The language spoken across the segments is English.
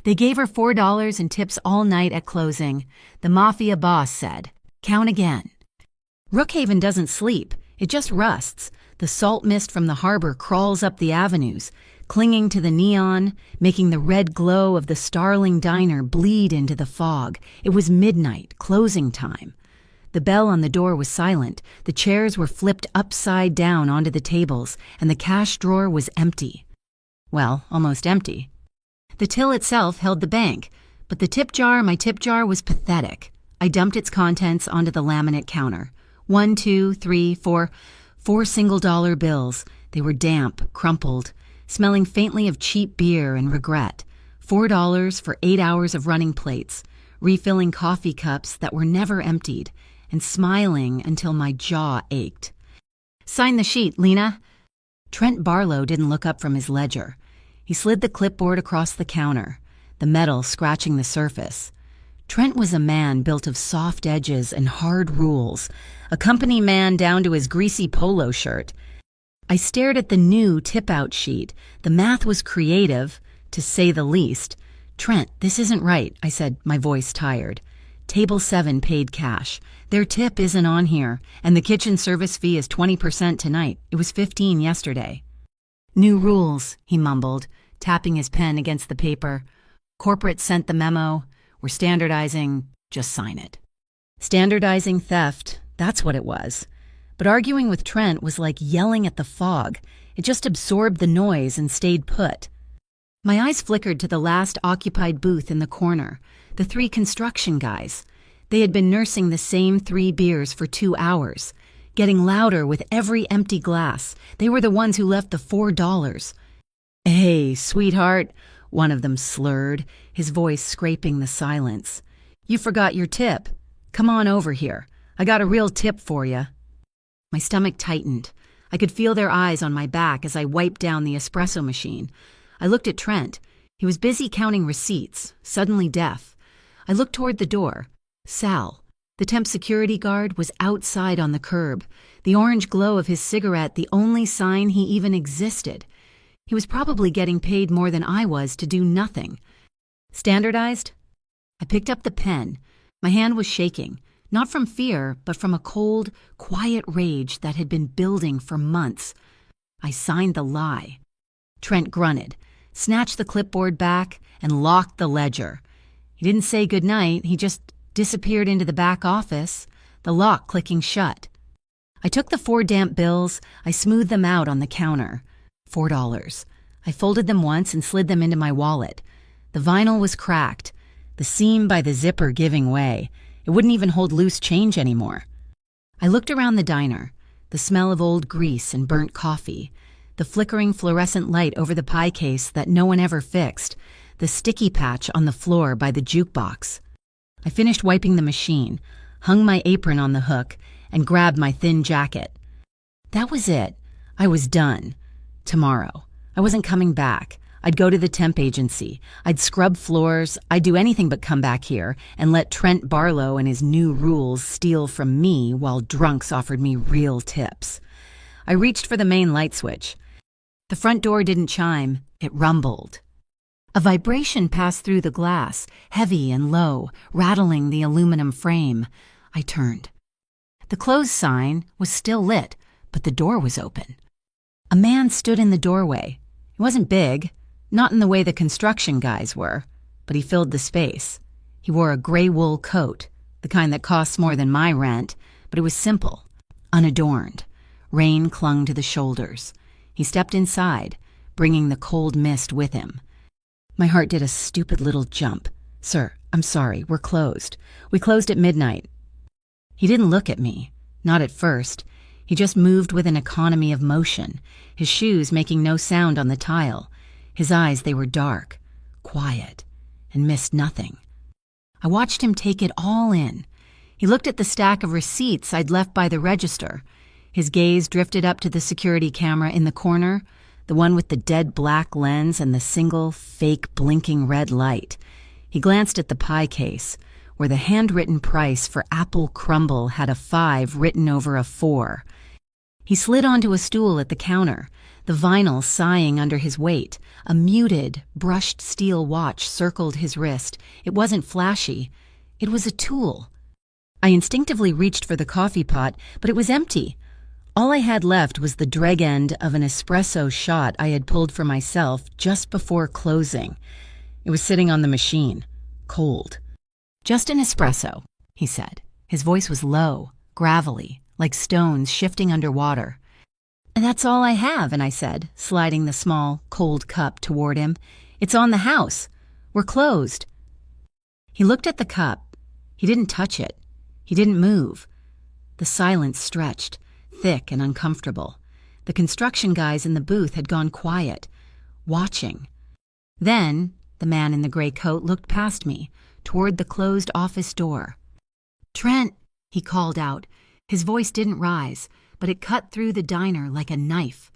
They gave her $4 in tips all night at closing. The Mafia boss said, "Count again." Rookhaven doesn't sleep. It just rusts. The salt mist from the harbor crawls up the avenues, clinging to the neon, making the red glow of the Starling diner bleed into the fog. It was midnight, closing time. The bell on the door was silent. The chairs were flipped upside down onto the tables, and the cash drawer was empty. Well, almost empty. The till itself held the bank, but my tip jar was pathetic. I dumped its contents onto the laminate counter. 1, 2, 3, 4 single-dollar bills. They were damp, crumpled, smelling faintly of cheap beer and regret. $4 for 8 hours of running plates, refilling coffee cups that were never emptied, and smiling until my jaw ached. "Sign the sheet, Lena." Trent Barlow didn't look up from his ledger. He slid the clipboard across the counter, the metal scratching the surface. Trent was a man built of soft edges and hard rules, a company man down to his greasy polo shirt. I stared at the new tip-out sheet. The math was creative, to say the least. "Trent, this isn't right," I said, my voice tired. "Table 7 paid cash. Their tip isn't on here, and the kitchen service fee is 20% tonight. It was 15 yesterday." "New rules," he mumbled, tapping his pen against the paper. "Corporate sent the memo. We're standardizing. Just sign it." Standardizing theft, that's what it was. But arguing with Trent was like yelling at the fog. It just absorbed the noise and stayed put. My eyes flickered to the last occupied booth in the corner, the 3 construction guys. They had been nursing the same 3 beers for 2 hours, getting louder with every empty glass. They were the ones who left the $4. "Hey, sweetheart," one of them slurred, his voice scraping the silence. "You forgot your tip. Come on over here. I got a real tip for you." My stomach tightened. I could feel their eyes on my back as I wiped down the espresso machine. I looked at Trent. He was busy counting receipts, suddenly deaf. I looked toward the door. Sal, the temp security guard, was outside on the curb, the orange glow of his cigarette the only sign he even existed. He was probably getting paid more than I was to do nothing. "Standardized?" I picked up the pen. My hand was shaking, not from fear, but from a cold, quiet rage that had been building for months. I signed the lie. Trent grunted, snatched the clipboard back, and locked the ledger. He didn't say goodnight, he just disappeared into the back office, the lock clicking shut. I took the 4 damp bills. I smoothed them out on the counter. $4. I folded them once and slid them into my wallet. The vinyl was cracked, the seam by the zipper giving way. It wouldn't even hold loose change anymore. I looked around the diner, the smell of old grease and burnt coffee, the flickering fluorescent light over the pie case that no one ever fixed, the sticky patch on the floor by the jukebox. I finished wiping the machine, hung my apron on the hook, and grabbed my thin jacket. That was it. I was done. Tomorrow. I wasn't coming back. I'd go to the temp agency. I'd scrub floors. I'd do anything but come back here and let Trent Barlow and his new rules steal from me while drunks offered me real tips. I reached for the main light switch. The front door didn't chime. It rumbled. A vibration passed through the glass, heavy and low, rattling the aluminum frame. I turned. The close sign was still lit, but the door was open. A man stood in the doorway. He wasn't big, not in the way the construction guys were, but he filled the space. He wore a gray wool coat, the kind that costs more than my rent, but it was simple, unadorned. Rain clung to the shoulders. He stepped inside, bringing the cold mist with him. My heart did a stupid little jump. "Sir, I'm sorry, we're closed. We closed at midnight." He didn't look at me, not at first. He just moved with an economy of motion, his shoes making no sound on the tile. His eyes, they were dark, quiet, and missed nothing. I watched him take it all in. He looked at the stack of receipts I'd left by the register. His gaze drifted up to the security camera in the corner, the one with the dead black lens and the single, fake, blinking red light. He glanced at the pie case, where the handwritten price for apple crumble had a 5 written over a 4. He slid onto a stool at the counter, the vinyl sighing under his weight. A muted, brushed steel watch circled his wrist. It wasn't flashy. It was a tool. I instinctively reached for the coffee pot, but it was empty. All I had left was the dreg end of an espresso shot I had pulled for myself just before closing. It was sitting on the machine, cold. "Just an espresso," he said. His voice was low, gravelly, like stones shifting underwater. "That's all I have," and I said, sliding the small, cold cup toward him. "It's on the house. We're closed." He looked at the cup. He didn't touch it. He didn't move. The silence stretched, thick and uncomfortable. The construction guys in the booth had gone quiet, watching. Then, the man in the gray coat looked past me, toward the closed office door. "Trent," he called out. His voice didn't rise, but it cut through the diner like a knife.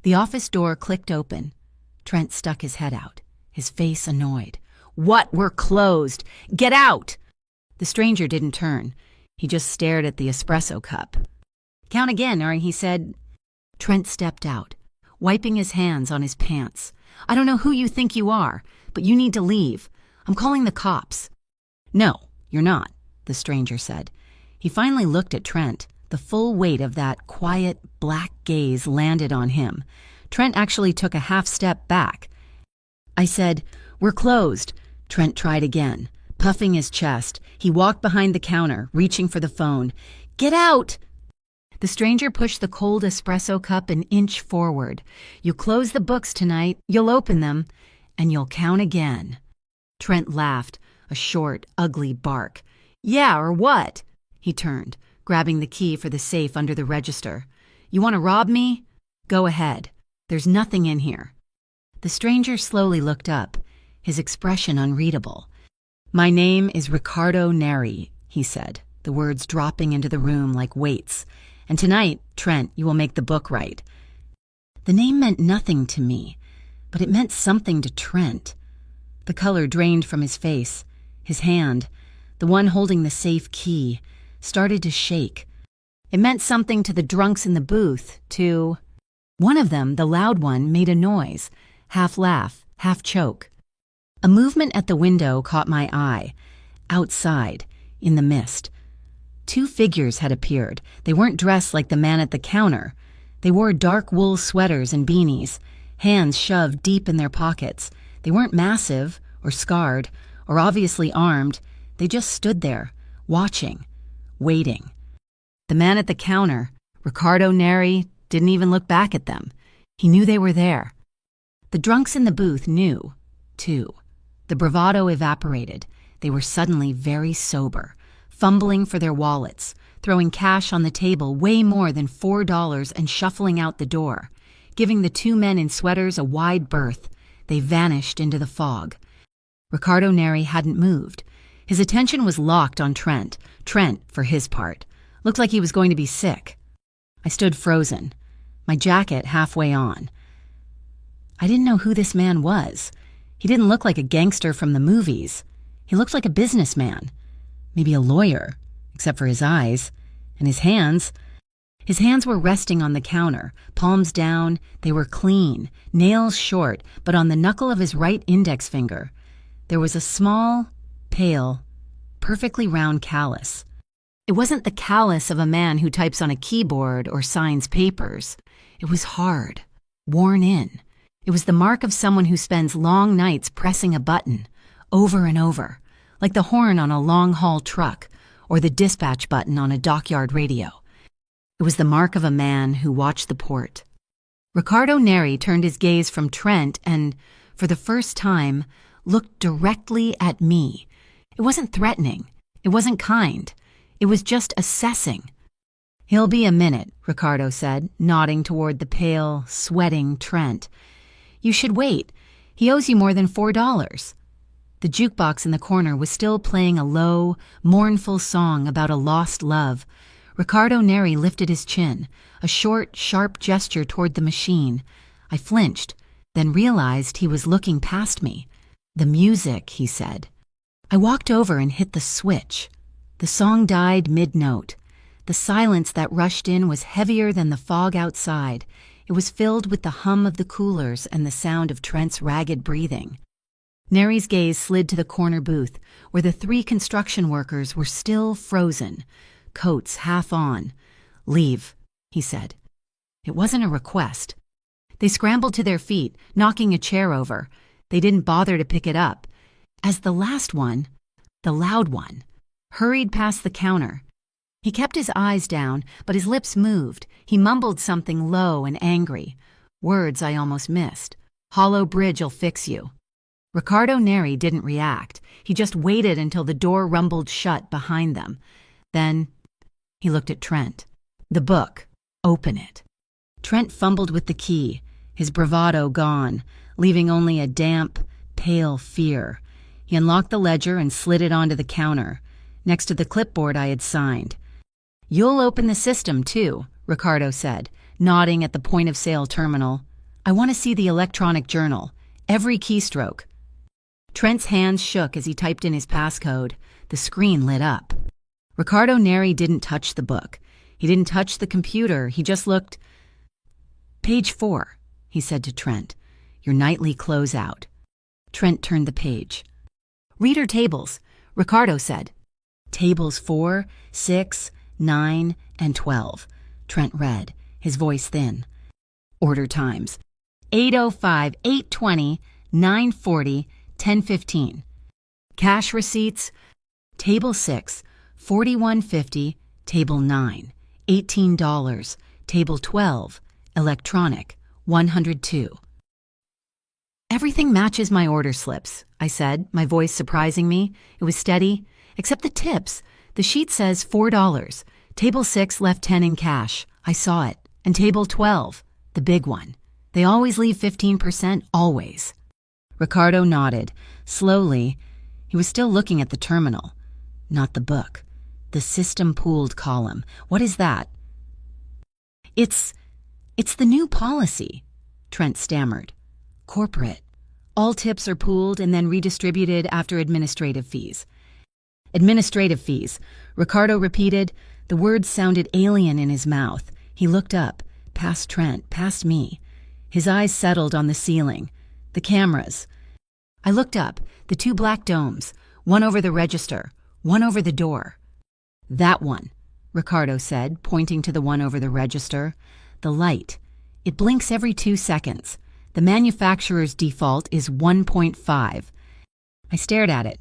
The office door clicked open. Trent stuck his head out, his face annoyed. "What? We're closed! Get out!" The stranger didn't turn. He just stared at the espresso cup. "Count again," he said. Trent stepped out, wiping his hands on his pants. "I don't know who you think you are, but you need to leave. I'm calling the cops." "No, you're not," the stranger said. He finally looked at Trent. The full weight of that quiet, black gaze landed on him. Trent actually took a half step back. I said, "We're closed." Trent tried again. Puffing his chest, he walked behind the counter, reaching for the phone. "Get out!" The stranger pushed the cold espresso cup an inch forward. "You close the books tonight, you'll open them, and you'll count again." Trent laughed, a short, ugly bark. "Yeah, or what?" He turned, grabbing the key for the safe under the register. "You want to rob me? Go ahead. There's nothing in here." The stranger slowly looked up, his expression unreadable. "My name is Ricardo Neri," he said, the words dropping into the room like weights. "And tonight, Trent, you will make the book right." The name meant nothing to me, but it meant something to Trent. The color drained from his face. His hand, the one holding the safe key, started to shake. It meant something to the drunks in the booth, to... One of them, the loud one, made a noise, half laugh, half choke. A movement at the window caught my eye. Outside, in the mist. Two figures had appeared. They weren't dressed like the man at the counter. They wore dark wool sweaters and beanies, hands shoved deep in their pockets. They weren't massive, or scarred, or obviously armed. They just stood there, watching, waiting. The man at the counter, Ricardo Neri, didn't even look back at them. He knew they were there. The drunks in the booth knew, too. The bravado evaporated. They were suddenly very sober, fumbling for their wallets, throwing cash on the table way more than $4 and shuffling out the door. Giving the two men in sweaters a wide berth, they vanished into the fog. Ricardo Neri hadn't moved. His attention was locked on Trent. Trent, for his part, looked like he was going to be sick. I stood frozen, my jacket halfway on. I didn't know who this man was. He didn't look like a gangster from the movies. He looked like a businessman, maybe a lawyer, except for his eyes, and his hands. His hands were resting on the counter, palms down. They were clean, nails short, but on the knuckle of his right index finger, there was a small, pale, perfectly round callus. It wasn't the callus of a man who types on a keyboard or signs papers. It was hard, worn in. It was the mark of someone who spends long nights pressing a button, over and over, like the horn on a long-haul truck or the dispatch button on a dockyard radio. It was the mark of a man who watched the port. Ricardo Neri turned his gaze from Trent and, for the first time, looked directly at me. It wasn't threatening. It wasn't kind. It was just assessing. "He'll be a minute," Ricardo said, nodding toward the pale, sweating Trent. "You should wait. He owes you more than $4. The jukebox in the corner was still playing a low, mournful song about a lost love. Ricardo Neri lifted his chin, a short, sharp gesture toward the machine. I flinched, then realized he was looking past me. "The music," he said. I walked over and hit the switch. The song died mid-note. The silence that rushed in was heavier than the fog outside. It was filled with the hum of the coolers and the sound of Trent's ragged breathing. Neri's gaze slid to the corner booth, where the 3 construction workers were still frozen, coats half on. "Leave," he said. It wasn't a request. They scrambled to their feet, knocking a chair over. They didn't bother to pick it up. As the last one, the loud one, hurried past the counter. He kept his eyes down, but his lips moved. He mumbled something low and angry. Words I almost missed. "Hollow Bridge'll fix you." Ricardo Neri didn't react. He just waited until the door rumbled shut behind them. Then he looked at Trent. "The book. Open it." Trent fumbled with the key, his bravado gone, leaving only a damp, pale fear. He unlocked the ledger and slid it onto the counter, next to the clipboard I had signed. "You'll open the system, too," Ricardo said, nodding at the point-of-sale terminal. "I want to see the electronic journal, every keystroke." Trent's hands shook as he typed in his passcode. The screen lit up. Ricardo Neri didn't touch the book. He didn't touch the computer. He just looked. "Page 4, he said to Trent. "Your nightly closeout." Trent turned the page. "Reader tables," Ricardo said. "Tables 4, 6, 9, and 12. Trent read, his voice thin. "Order times: 8:05, 8:20, 9:40, 10:15. Cash receipts: Table 6, $41.50, Table 9, $18, Table 12, electronic, $102. "Everything matches my order slips," I said, my voice surprising me. It was steady, except the tips. The sheet says $4. Table 6 left 10 in cash. I saw it. And Table 12, the big one. They always leave 15%, always. Ricardo nodded. Slowly, he was still looking at the terminal. Not the book. The system pooled column. What is that? It's the new policy," Trent stammered. "Corporate. All tips are pooled and then redistributed after administrative fees." "Administrative fees," Ricardo repeated. The words sounded alien in his mouth. He looked up, past Trent, past me. His eyes settled on the ceiling. The cameras. I looked up, the 2 black domes, one over the register, one over the door. "That one," Ricardo said, pointing to the one over the register. "The light. It blinks every 2 seconds. The manufacturer's default is 1.5. I stared at it.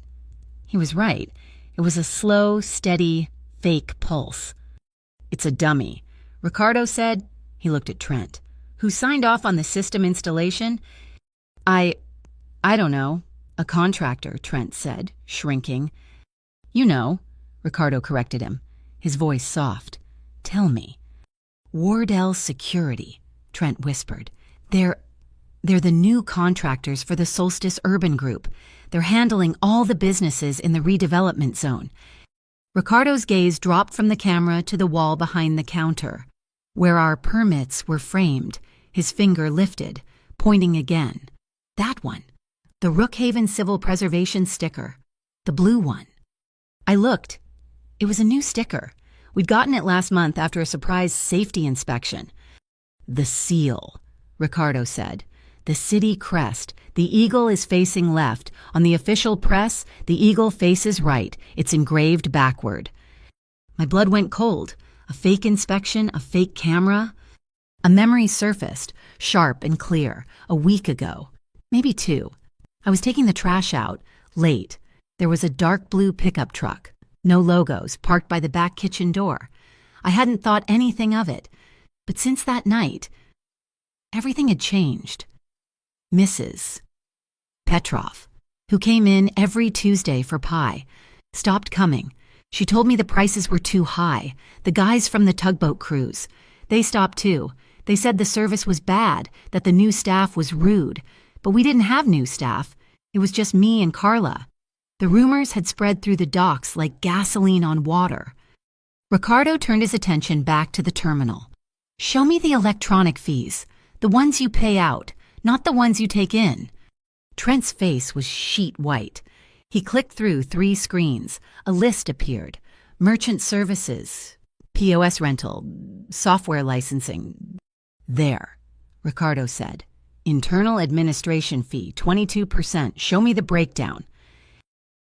He was right. It was a slow, steady, fake pulse. "It's a dummy," Ricardo said. He looked at Trent. "Who signed off on the system installation?" I don't know. A contractor," Trent said, shrinking. "You know," Ricardo corrected him, his voice soft. "Tell me." "Wardell Security," Trent whispered. They're the new contractors for the Solstice Urban Group. They're handling all the businesses in the redevelopment zone." Ricardo's gaze dropped from the camera to the wall behind the counter, where our permits were framed. His finger lifted, pointing again. That one. The Rookhaven Civil Preservation sticker. The blue one. I looked. It was a new sticker. We'd gotten it last month after a surprise safety inspection. "The seal," Ricardo said. "The city crest. The eagle is facing left. On the official press, the eagle faces right. It's engraved backward." My blood went cold. A fake inspection, a fake camera. A memory surfaced, sharp and clear, a week ago. Maybe 2. I was taking the trash out, late. There was a dark blue pickup truck, no logos, parked by the back kitchen door. I hadn't thought anything of it. But since that night, everything had changed. Mrs. Petrov, who came in every Tuesday for pie, stopped coming. She told me the prices were too high. The guys from the tugboat cruise, they stopped too. They said the service was bad, that the new staff was rude. But we didn't have new staff. It was just me and Carla. The rumors had spread through the docks like gasoline on water. Ricardo turned his attention back to the terminal. "Show me the electronic fees, the ones you pay out, not the ones you take in." Trent's face was sheet white. He clicked through 3 screens. A list appeared. Merchant services. POS rental, software licensing. There, Ricardo said. Internal administration fee, 22%. Show me the breakdown.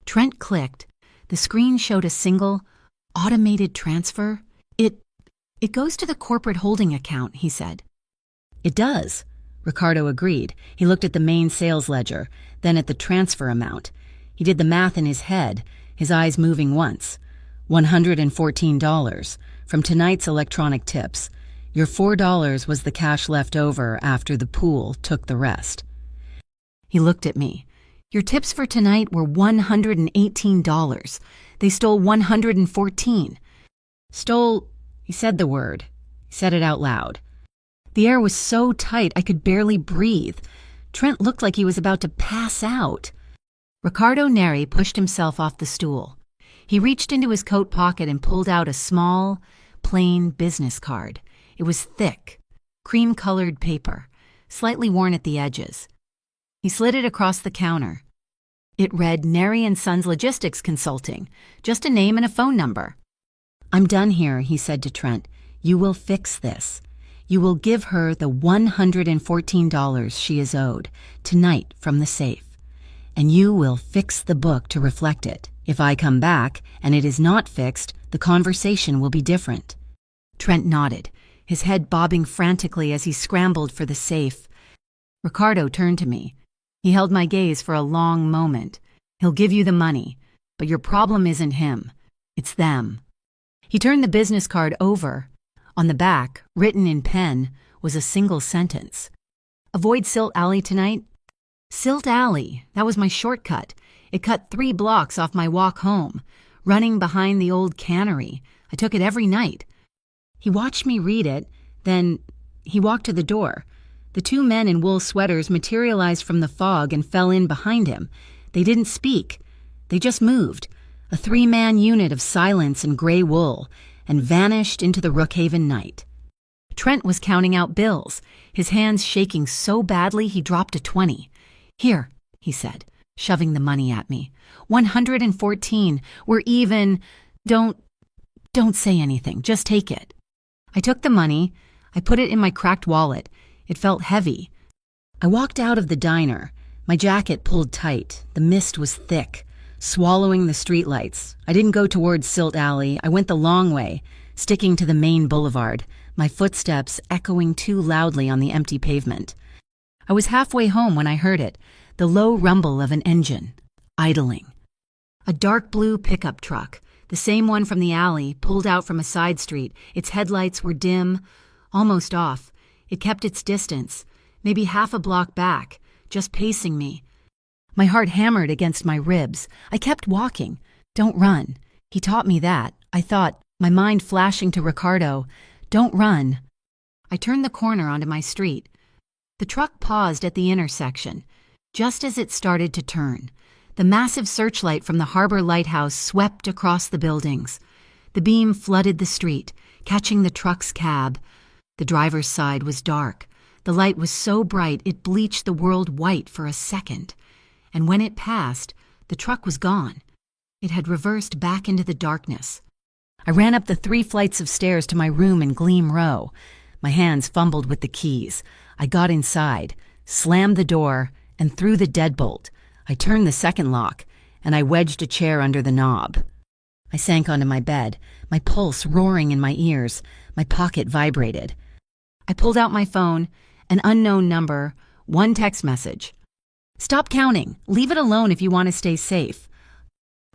Trent clicked. The screen showed a single, automated transfer. It goes to the corporate holding account, he said. It does, Ricardo agreed. He looked at the main sales ledger, then at the transfer amount. He did the math in his head, his eyes moving once. $114 from tonight's electronic tips. Your $4 was the cash left over after the pool took the rest. He looked at me. Your tips for tonight were $118. They stole $114. Stole, he said the word. He said it out loud. The air was so tight I could barely breathe. Trent looked like he was about to pass out. Ricardo Neri pushed himself off the stool. He reached into his coat pocket and pulled out a small, plain business card. It was thick, cream-colored paper, slightly worn at the edges. He slid it across the counter. It read Neri & Sons Logistics Consulting, just a name and a phone number. I'm done here, he said to Trent. You will fix this. You will give her the $114 she is owed, tonight from the safe. And you will fix the book to reflect it. If I come back and it is not fixed, the conversation will be different. Trent nodded, his head bobbing frantically as he scrambled for the safe. Ricardo turned to me. He held my gaze for a long moment. He'll give you the money, but your problem isn't him. It's them. He turned the business card over. On the back, written in pen, was a single sentence. Avoid Silt Alley tonight? Silt Alley, that was my shortcut. It cut 3 blocks off my walk home, running behind the old cannery. I took it every night. He watched me read it, then he walked to the door. The 2 men in wool sweaters materialized from the fog and fell in behind him. They didn't speak. They just moved, a 3-man unit of silence and gray wool, and vanished into the Rookhaven night. Trent was counting out bills, his hands shaking so badly he dropped a 20. Here, he said, shoving the money at me. 114. We're even. Don't say anything. Just take it. I took the money. I put it in my cracked wallet. It felt heavy. I walked out of the diner. My jacket pulled tight. The mist was thick, swallowing the streetlights. I didn't go towards Silt Alley. I went the long way, sticking to the main boulevard, my footsteps echoing too loudly on the empty pavement. I was halfway home when I heard it, the low rumble of an engine, idling. A dark blue pickup truck, the same one from the alley, pulled out from a side street. Its headlights were dim, almost off. It kept its distance, maybe half a block back, just pacing me. My heart hammered against my ribs. I kept walking. Don't run. He taught me that. I thought, my mind flashing to Ricardo, don't run. I turned the corner onto my street. The truck paused at the intersection. Just as it started to turn, the massive searchlight from the harbor lighthouse swept across the buildings. The beam flooded the street, catching the truck's cab. The driver's side was dark. The light was so bright it bleached the world white for a second. And when it passed, the truck was gone. It had reversed back into the darkness. I ran up the 3 flights of stairs to my room in Gleam Row. My hands fumbled with the keys. I got inside, slammed the door, and threw the deadbolt. I turned the second lock, and I wedged a chair under the knob. I sank onto my bed, my pulse roaring in my ears. My pocket vibrated. I pulled out my phone, an unknown number, 1 text message. Stop counting. Leave it alone if you want to stay safe.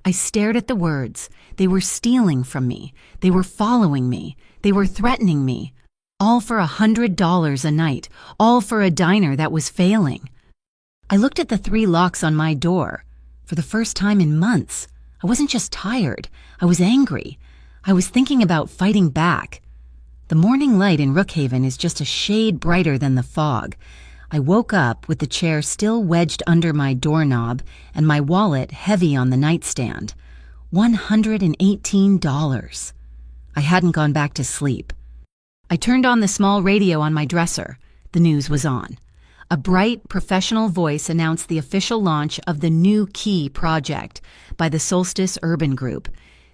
I stared at the words. They were stealing from me. They were following me. They were threatening me. All for $100 a night. All for a diner that was failing. I looked at the 3 locks on my door. For the first time in months, I wasn't just tired. I was angry. I was thinking about fighting back. The morning light in Rookhaven is just a shade brighter than the fog. I woke up with the chair still wedged under my doorknob and my wallet heavy on the nightstand. $118. I hadn't gone back to sleep. I turned on the small radio on my dresser. The news was on. A bright, professional voice announced the official launch of the New Key project by the Solstice Urban Group.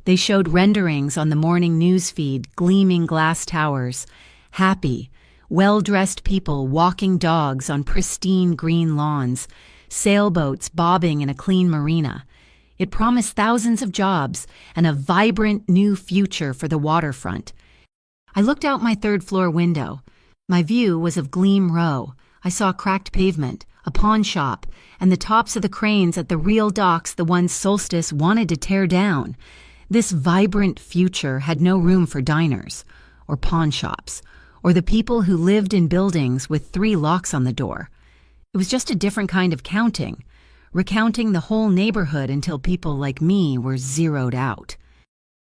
They showed renderings on the morning news feed, gleaming glass towers, happy, well-dressed people walking dogs on pristine green lawns, sailboats bobbing in a clean marina. It promised thousands of jobs and a vibrant new future for the waterfront. I looked out my third-floor window. My view was of Gleam Row. I saw cracked pavement, a pawn shop, and the tops of the cranes at the real docks the ones Solstice wanted to tear down. This vibrant future had no room for diners, or pawn shops, or the people who lived in buildings with 3 locks on the door. It was just a different kind of counting, recounting the whole neighborhood until people like me were zeroed out.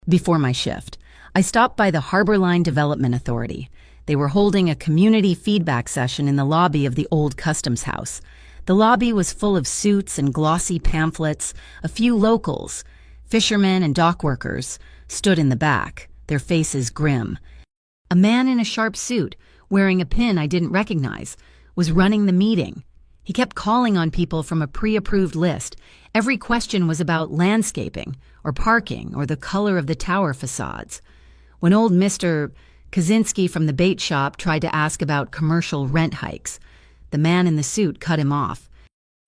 Before my shift, I stopped by the Harbor Line Development Authority. They were holding a community feedback session in the lobby of the old customs house. The lobby was full of suits and glossy pamphlets. A few locals, fishermen and dock workers, stood in the back, their faces grim. A man in a sharp suit, wearing a pin I didn't recognize, was running the meeting. He kept calling on people from a pre-approved list. Every question was about landscaping, or parking, or the color of the tower facades. When old Mr. Kaczynski from the bait shop tried to ask about commercial rent hikes, the man in the suit cut him off.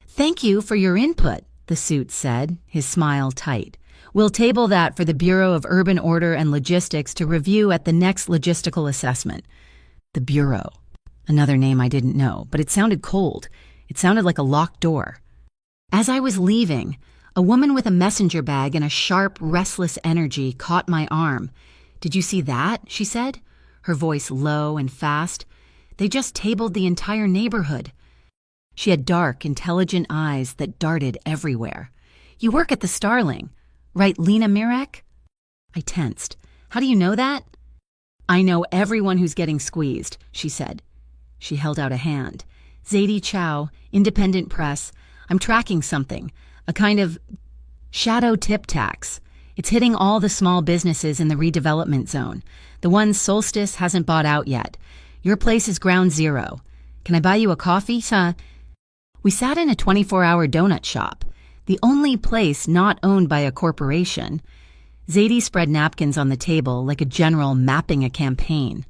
"Thank you for your input," the suit said, his smile tight. "We'll table that for the Bureau of Urban Order and Logistics to review at the next logistical assessment." The Bureau. Another name I didn't know, but it sounded cold. It sounded like a locked door. As I was leaving, a woman with a messenger bag and a sharp, restless energy caught my arm. "Did you see that?" she said, her voice low and fast. "They just tabled the entire neighborhood." She had dark, intelligent eyes that darted everywhere. "You work at the Starling, right, Lena Mirek?" I tensed. "How do you know that?" "I know everyone who's getting squeezed," she said. She held out a hand. "Zadie Chow, Independent Press. I'm tracking something, a kind of shadow tip tax. It's hitting all the small businesses in the redevelopment zone, the ones Solstice hasn't bought out yet. Your place is ground zero. Can I buy you a coffee, sir?" We sat in a 24-hour donut shop, the only place not owned by a corporation. Zadie spread napkins on the table like a general mapping a campaign.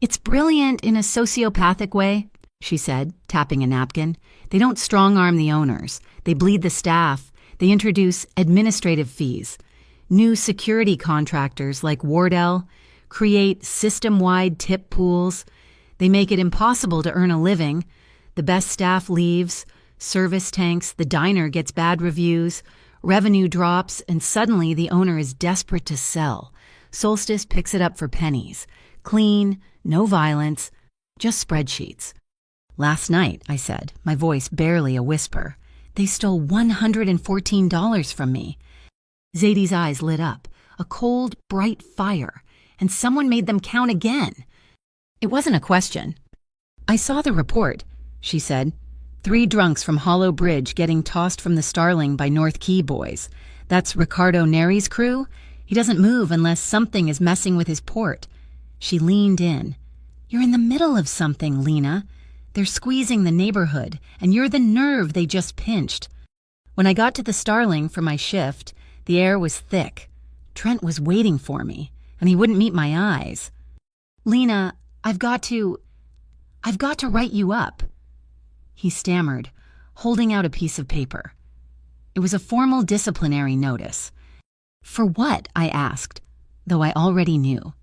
"It's brilliant in a sociopathic way," she said, tapping a napkin. "They don't strong-arm the owners. They bleed the staff. They introduce administrative fees. New security contractors like Wardell create system-wide tip pools. They make it impossible to earn a living. The best staff leaves, service tanks, the diner gets bad reviews, revenue drops, and suddenly the owner is desperate to sell. Solstice picks it up for pennies. Clean, no violence, just spreadsheets." "Last night," I said, my voice barely a whisper, "they stole $114 from me." Zadie's eyes lit up, a cold, bright fire, and someone made them count again. It wasn't a question. "I saw the report," she said. 3 drunks from Hollow Bridge getting tossed from the Starling by North Key boys. That's Ricardo Neri's crew. He doesn't move unless something is messing with his port." She leaned in. "You're in the middle of something, Lena. They're squeezing the neighborhood, and you're the nerve they just pinched." When I got to the Starling for my shift, the air was thick. Trent was waiting for me, and he wouldn't meet my eyes. "Lena, I've got to write you up." He stammered, holding out a piece of paper. It was a formal disciplinary notice. "For what?" I asked, though I already knew.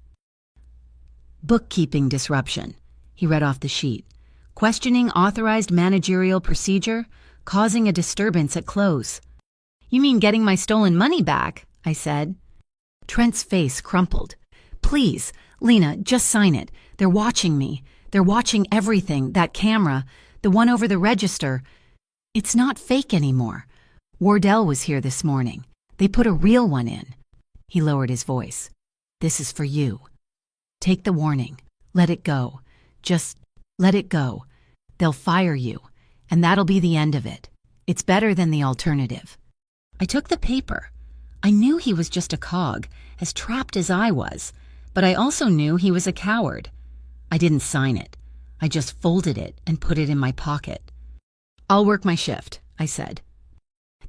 "Bookkeeping disruption," he read off the sheet. "Questioning authorized managerial procedure, causing a disturbance at close." "You mean getting my stolen money back?" I said. Trent's face crumpled. "Please, Lena, just sign it. They're watching me. They're watching everything, that camera, the one over the register. It's not fake anymore. Wardell was here this morning. They put a real one in." He lowered his voice. "This is for you. Take the warning. Let it go. Just let it go. They'll fire you, and that'll be the end of it. It's better than the alternative." I took the paper. I knew he was just a cog, as trapped as I was, but I also knew he was a coward. I didn't sign it. I just folded it and put it in my pocket. "I'll work my shift," I said.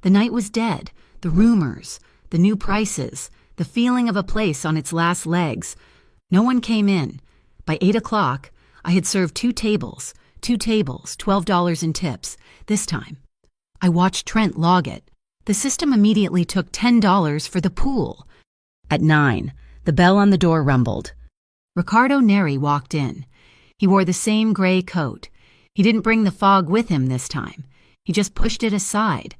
The night was dead. The rumors, the new prices, the feeling of a place on its last legs. No one came in. By 8 o'clock, I had served two tables, $12 in tips, this time. I watched Trent log it. The system immediately took $10 for the pool. At 9, the bell on the door rumbled. Ricardo Neri walked in. He wore the same gray coat. He didn't bring the fog with him this time. He just pushed it aside.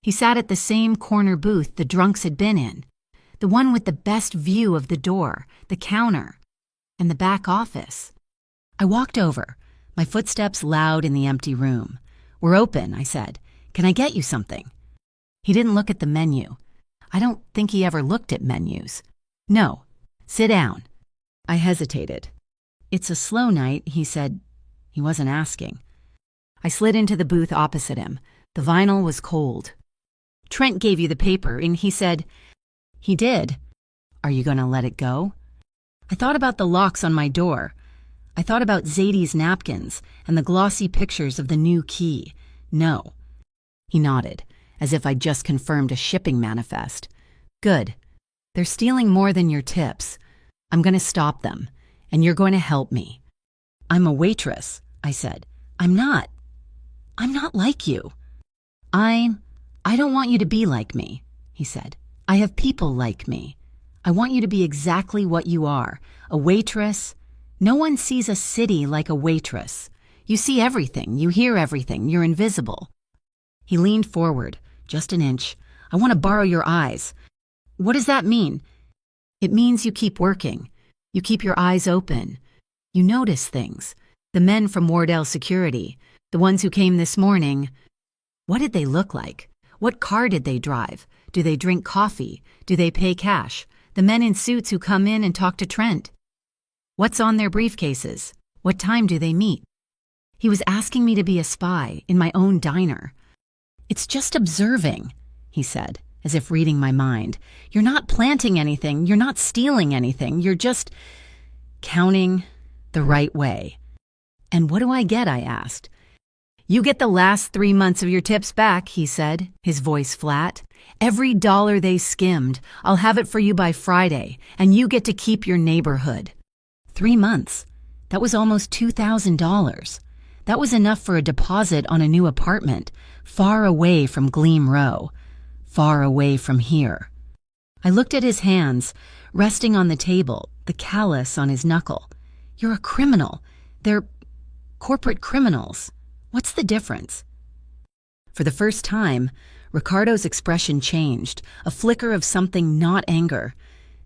He sat at the same corner booth the drunks had been in, the one with the best view of the door, the counter, and the back office. I walked over, my footsteps loud in the empty room. "We're open," I said. "Can I get you something?" He didn't look at the menu. I don't think he ever looked at menus. "No. Sit down." I hesitated. "It's a slow night," he said. He wasn't asking. I slid into the booth opposite him. The vinyl was cold. "Trent gave you the paper, and he said..." "He did. Are you going to let it go?" I thought about the locks on my door. I thought about Zadie's napkins and the glossy pictures of the new key. "No." He nodded, as if I'd just confirmed a shipping manifest. "Good. They're stealing more than your tips. I'm going to stop them, and you're going to help me." "I'm a waitress," I said. I'm not like you." I don't want you to be like me," he said. "I have people like me. I want you to be exactly what you are, a waitress. No one sees a city like a waitress. You see everything, you hear everything, you're invisible." He leaned forward, just an inch. "I want to borrow your eyes." "What does that mean?" "It means you keep working. You keep your eyes open. You notice things. The men from Wardell Security, the ones who came this morning, what did they look like? What car did they drive? Do they drink coffee? Do they pay cash? The men in suits who come in and talk to Trent. What's on their briefcases? What time do they meet?" He was asking me to be a spy in my own diner. "It's just observing," he said, as if reading my mind. "You're not planting anything. You're not stealing anything. You're just counting the right way." "And what do I get?" I asked. "You get the last 3 months of your tips back," he said, his voice flat. "Every dollar they skimmed. I'll have it for you by Friday, and you get to keep your neighborhood." 3 months. That was almost $2,000. That was enough for a deposit on a new apartment, far away from Gleam Row, far away from here. I looked at his hands, resting on the table, the callus on his knuckle. "You're a criminal. They're corporate criminals. What's the difference?" For the first time, Ricardo's expression changed, a flicker of something not anger,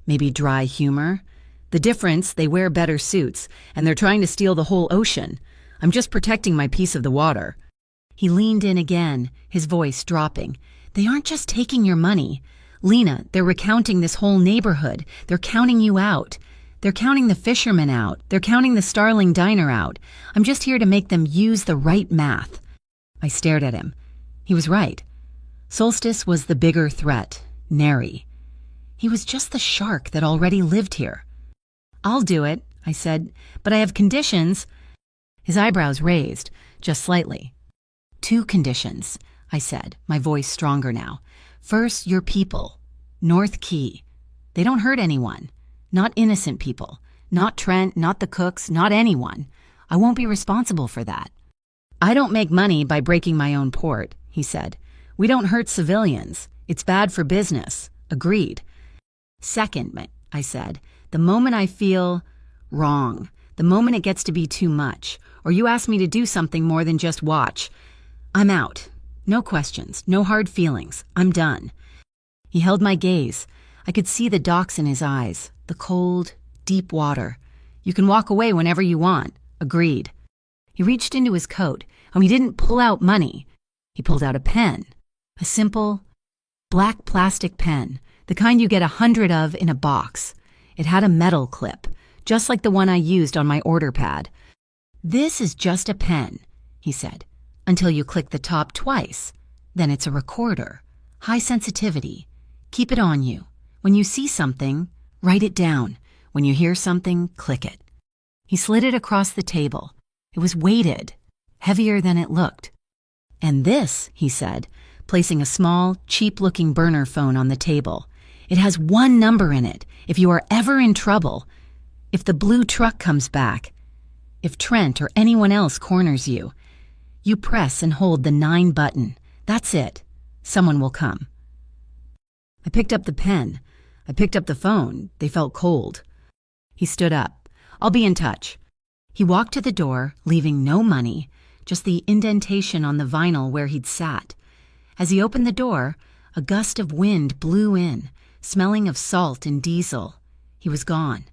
maybe dry humor. "The difference, they wear better suits, and they're trying to steal the whole ocean. I'm just protecting my piece of the water." He leaned in again, his voice dropping. "They aren't just taking your money. Lena, they're recounting this whole neighborhood. They're counting you out. They're counting the fishermen out. They're counting the Starling Diner out. I'm just here to make them use the right math." I stared at him. He was right. Solstice was the bigger threat, Neri. He was just the shark that already lived here. "I'll do it," I said, "but I have conditions." His eyebrows raised, just slightly. "2 conditions," I said, my voice stronger now. "First, your people. North Key. They don't hurt anyone. Not innocent people. Not Trent, not the cooks, not anyone. I won't be responsible for that." "I don't make money by breaking my own port," he said. "We don't hurt civilians. It's bad for business." Agreed. "Second," I said, "the moment I feel wrong, the moment it gets to be too much, or you ask me to do something more than just watch, I'm out. No questions, no hard feelings. I'm done." He held my gaze. I could see the docks in his eyes, the cold, deep water. "You can walk away whenever you want." Agreed. He reached into his coat, and he didn't pull out money. He pulled out a pen, a simple, black plastic pen, the kind you get 100 of in a box. It had a metal clip, just like the one I used on my order pad. "This is just a pen," he said, "until you click the top twice. Then it's a recorder. High sensitivity. Keep it on you. When you see something, write it down. When you hear something, click it." He slid it across the table. It was weighted, heavier than it looked. "And this," he said, placing a small, cheap-looking burner phone on the table. It has one number in it. If you are ever in trouble, if the blue truck comes back, if Trent or anyone else corners you, you press and hold the 9 button. That's it. Someone will come. I picked up the pen. I picked up the phone. They felt cold. He stood up. I'll be in touch. He walked to the door, leaving no money, just the indentation on the vinyl where he'd sat. As he opened the door, a gust of wind blew in, smelling of salt and diesel. He was gone.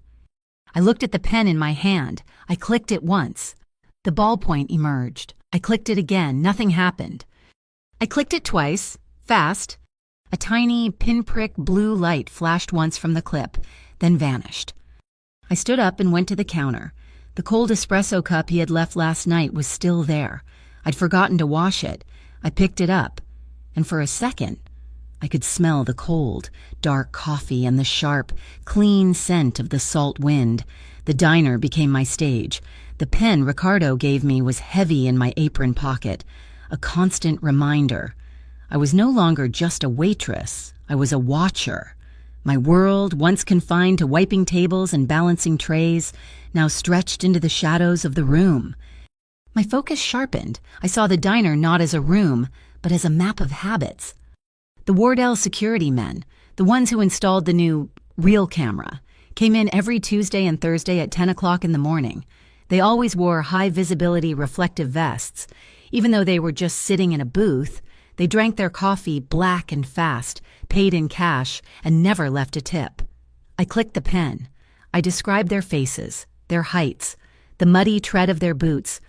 I looked at the pen in my hand. I clicked it once. The ballpoint emerged. I clicked it again. Nothing happened. I clicked it twice, fast. A tiny pinprick blue light flashed once from the clip, then vanished. I stood up and went to the counter. The cold espresso cup he had left last night was still there. I'd forgotten to wash it. I picked it up, and for a second, I could smell the cold, dark coffee and the sharp, clean scent of the salt wind. The diner became my stage. The pen Ricardo gave me was heavy in my apron pocket, a constant reminder. I was no longer just a waitress. I was a watcher. My world, once confined to wiping tables and balancing trays, now stretched into the shadows of the room. My focus sharpened. I saw the diner not as a room, but as a map of habits. The Wardell security men, the ones who installed the new reel camera, came in every Tuesday and Thursday at 10 o'clock in the morning. They always wore high-visibility reflective vests. Even though they were just sitting in a booth, they drank their coffee black and fast, paid in cash, and never left a tip. I clicked the pen. I described their faces, their heights, the muddy tread of their boots.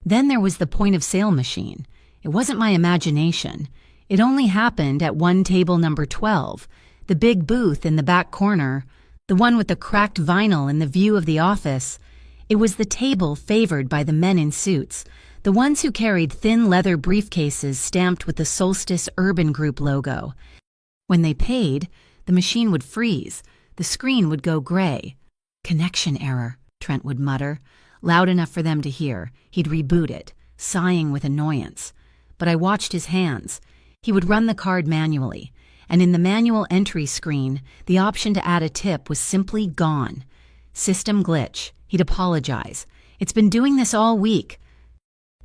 Then there was the point-of-sale machine. It wasn't my imagination. It only happened at one table number 12, the big booth in the back corner, the one with the cracked vinyl and the view of the office. It was the table favored by the men in suits, the ones who carried thin leather briefcases stamped with the Solstice Urban Group logo. When they paid, the machine would freeze. The screen would go gray. "Connection error," Trent would mutter, loud enough for them to hear. He'd reboot it, sighing with annoyance. But I watched his hands. He would run the card manually, and in the manual entry screen, the option to add a tip was simply gone. System glitch. He'd apologize. "It's been doing this all week."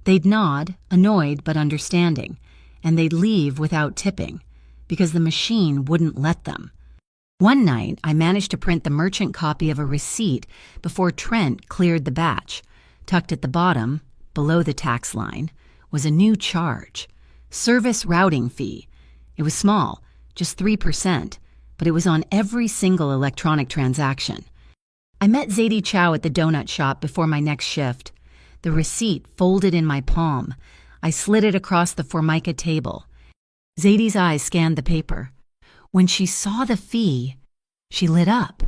They'd nod, annoyed but understanding, and they'd leave without tipping, because the machine wouldn't let them. One night, I managed to print the merchant copy of a receipt before Trent cleared the batch. Tucked at the bottom, below the tax line, was a new charge. Service routing fee. It was small, just 3%, but it was on every single electronic transaction. I met Zadie Chow at the donut shop before my next shift. The receipt folded in my palm. I slid it across the Formica table. Zadie's eyes scanned the paper. When she saw the fee, she lit up.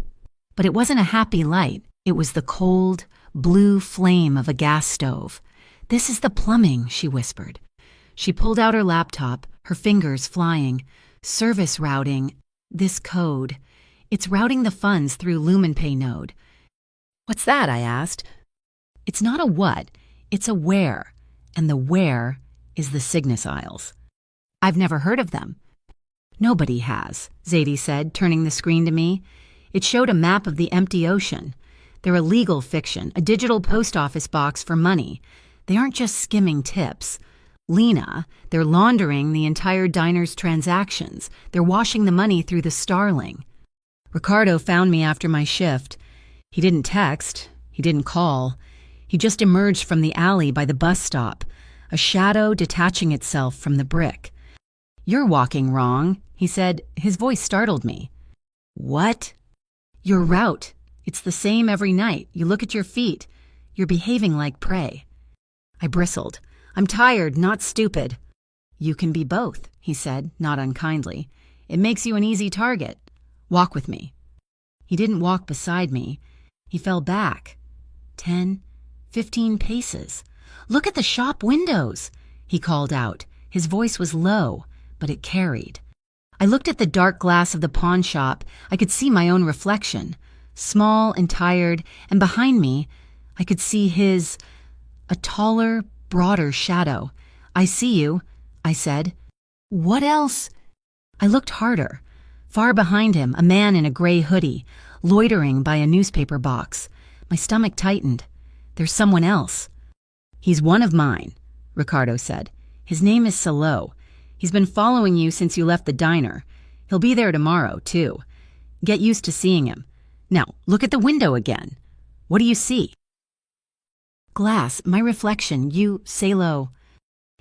But it wasn't a happy light. It was the cold, blue flame of a gas stove. "This is the plumbing," she whispered. She pulled out her laptop, her fingers flying. "Service routing. This code. It's routing the funds through LumenPay node." "What's that?" I asked. "It's not a what, it's a where, and the where is the Cygnus Isles." "I've never heard of them." "Nobody has," Zadie said, turning the screen to me. It showed a map of the empty ocean. They're a legal fiction, a digital post office box for money. They aren't just skimming tips. Lena, they're laundering the entire diner's transactions. They're washing the money through the Starling. Ricardo found me after my shift. He didn't text. He didn't call. He just emerged from the alley by the bus stop, a shadow detaching itself from the brick. "You're walking wrong," he said. His voice startled me. "What?" "Your route. It's the same every night. You look at your feet. You're behaving like prey." I bristled. "I'm tired, not stupid." "You can be both," he said, not unkindly. "It makes you an easy target. Walk with me." He didn't walk beside me. He fell back. 10, 15 paces. "Look at the shop windows," he called out. His voice was low, but it carried. I looked at the dark glass of the pawn shop. I could see my own reflection, small and tired, and behind me, I could see his, a taller, broader shadow. "I see you," I said. "What else?" I looked harder. Far behind him, a man in a gray hoodie, loitering by a newspaper box. My stomach tightened. There's someone else. He's one of mine, Ricardo said. His name is Salo. He's been following you since you left the diner. He'll be there tomorrow, too. Get used to seeing him. Now, look at the window again. What do you see? Glass, my reflection, you, Salo.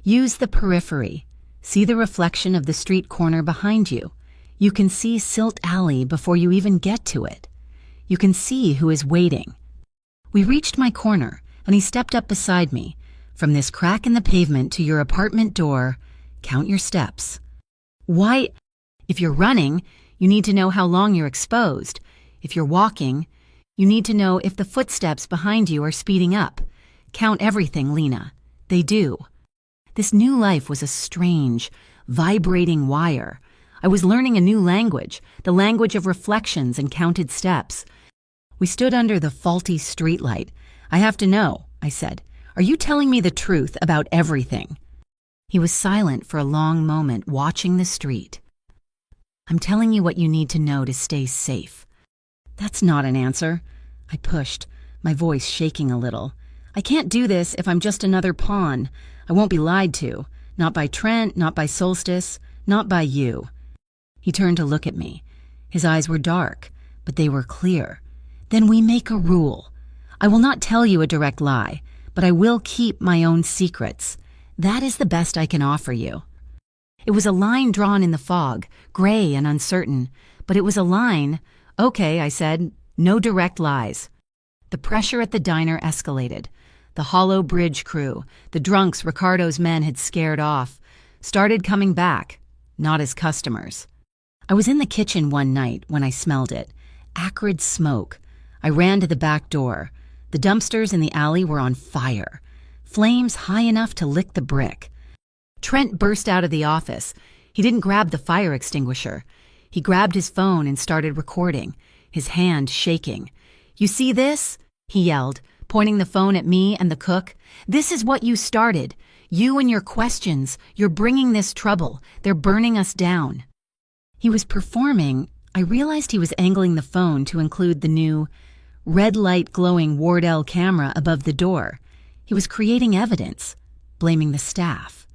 Use the periphery. See the reflection of the street corner behind you. You can see Silt Alley before you even get to it. You can see who is waiting. We reached my corner, and he stepped up beside me. From this crack in the pavement to your apartment door, count your steps. Why? If you're running, you need to know how long you're exposed. If you're walking, you need to know if the footsteps behind you are speeding up. Count everything, Lena. They do. This new life was a strange, vibrating wire. I was learning a new language, the language of reflections and counted steps. We stood under the faulty streetlight. I have to know, I said. Are you telling me the truth about everything? He was silent for a long moment, watching the street. I'm telling you what you need to know to stay safe. That's not an answer. I pushed, my voice shaking a little. I can't do this if I'm just another pawn. I won't be lied to. Not by Trent, not by Solstice, not by you. He turned to look at me. His eyes were dark, but they were clear. Then we make a rule. I will not tell you a direct lie, but I will keep my own secrets. That is the best I can offer you. It was a line drawn in the fog, gray and uncertain, but it was a line. Okay, I said, no direct lies. The pressure at the diner escalated. The Hollow Bridge crew, the drunks Ricardo's men had scared off, started coming back, not as customers. I was in the kitchen one night when I smelled it. Acrid smoke. I ran to the back door. The dumpsters in the alley were on fire. Flames high enough to lick the brick. Trent burst out of the office. He didn't grab the fire extinguisher. He grabbed his phone and started recording, his hand shaking. You see this? He yelled, pointing the phone at me and the cook. This is what you started. You and your questions. You're bringing this trouble. They're burning us down. He was performing. I realized he was angling the phone to include the new red light glowing Wardell camera above the door. He was creating evidence, blaming the staff.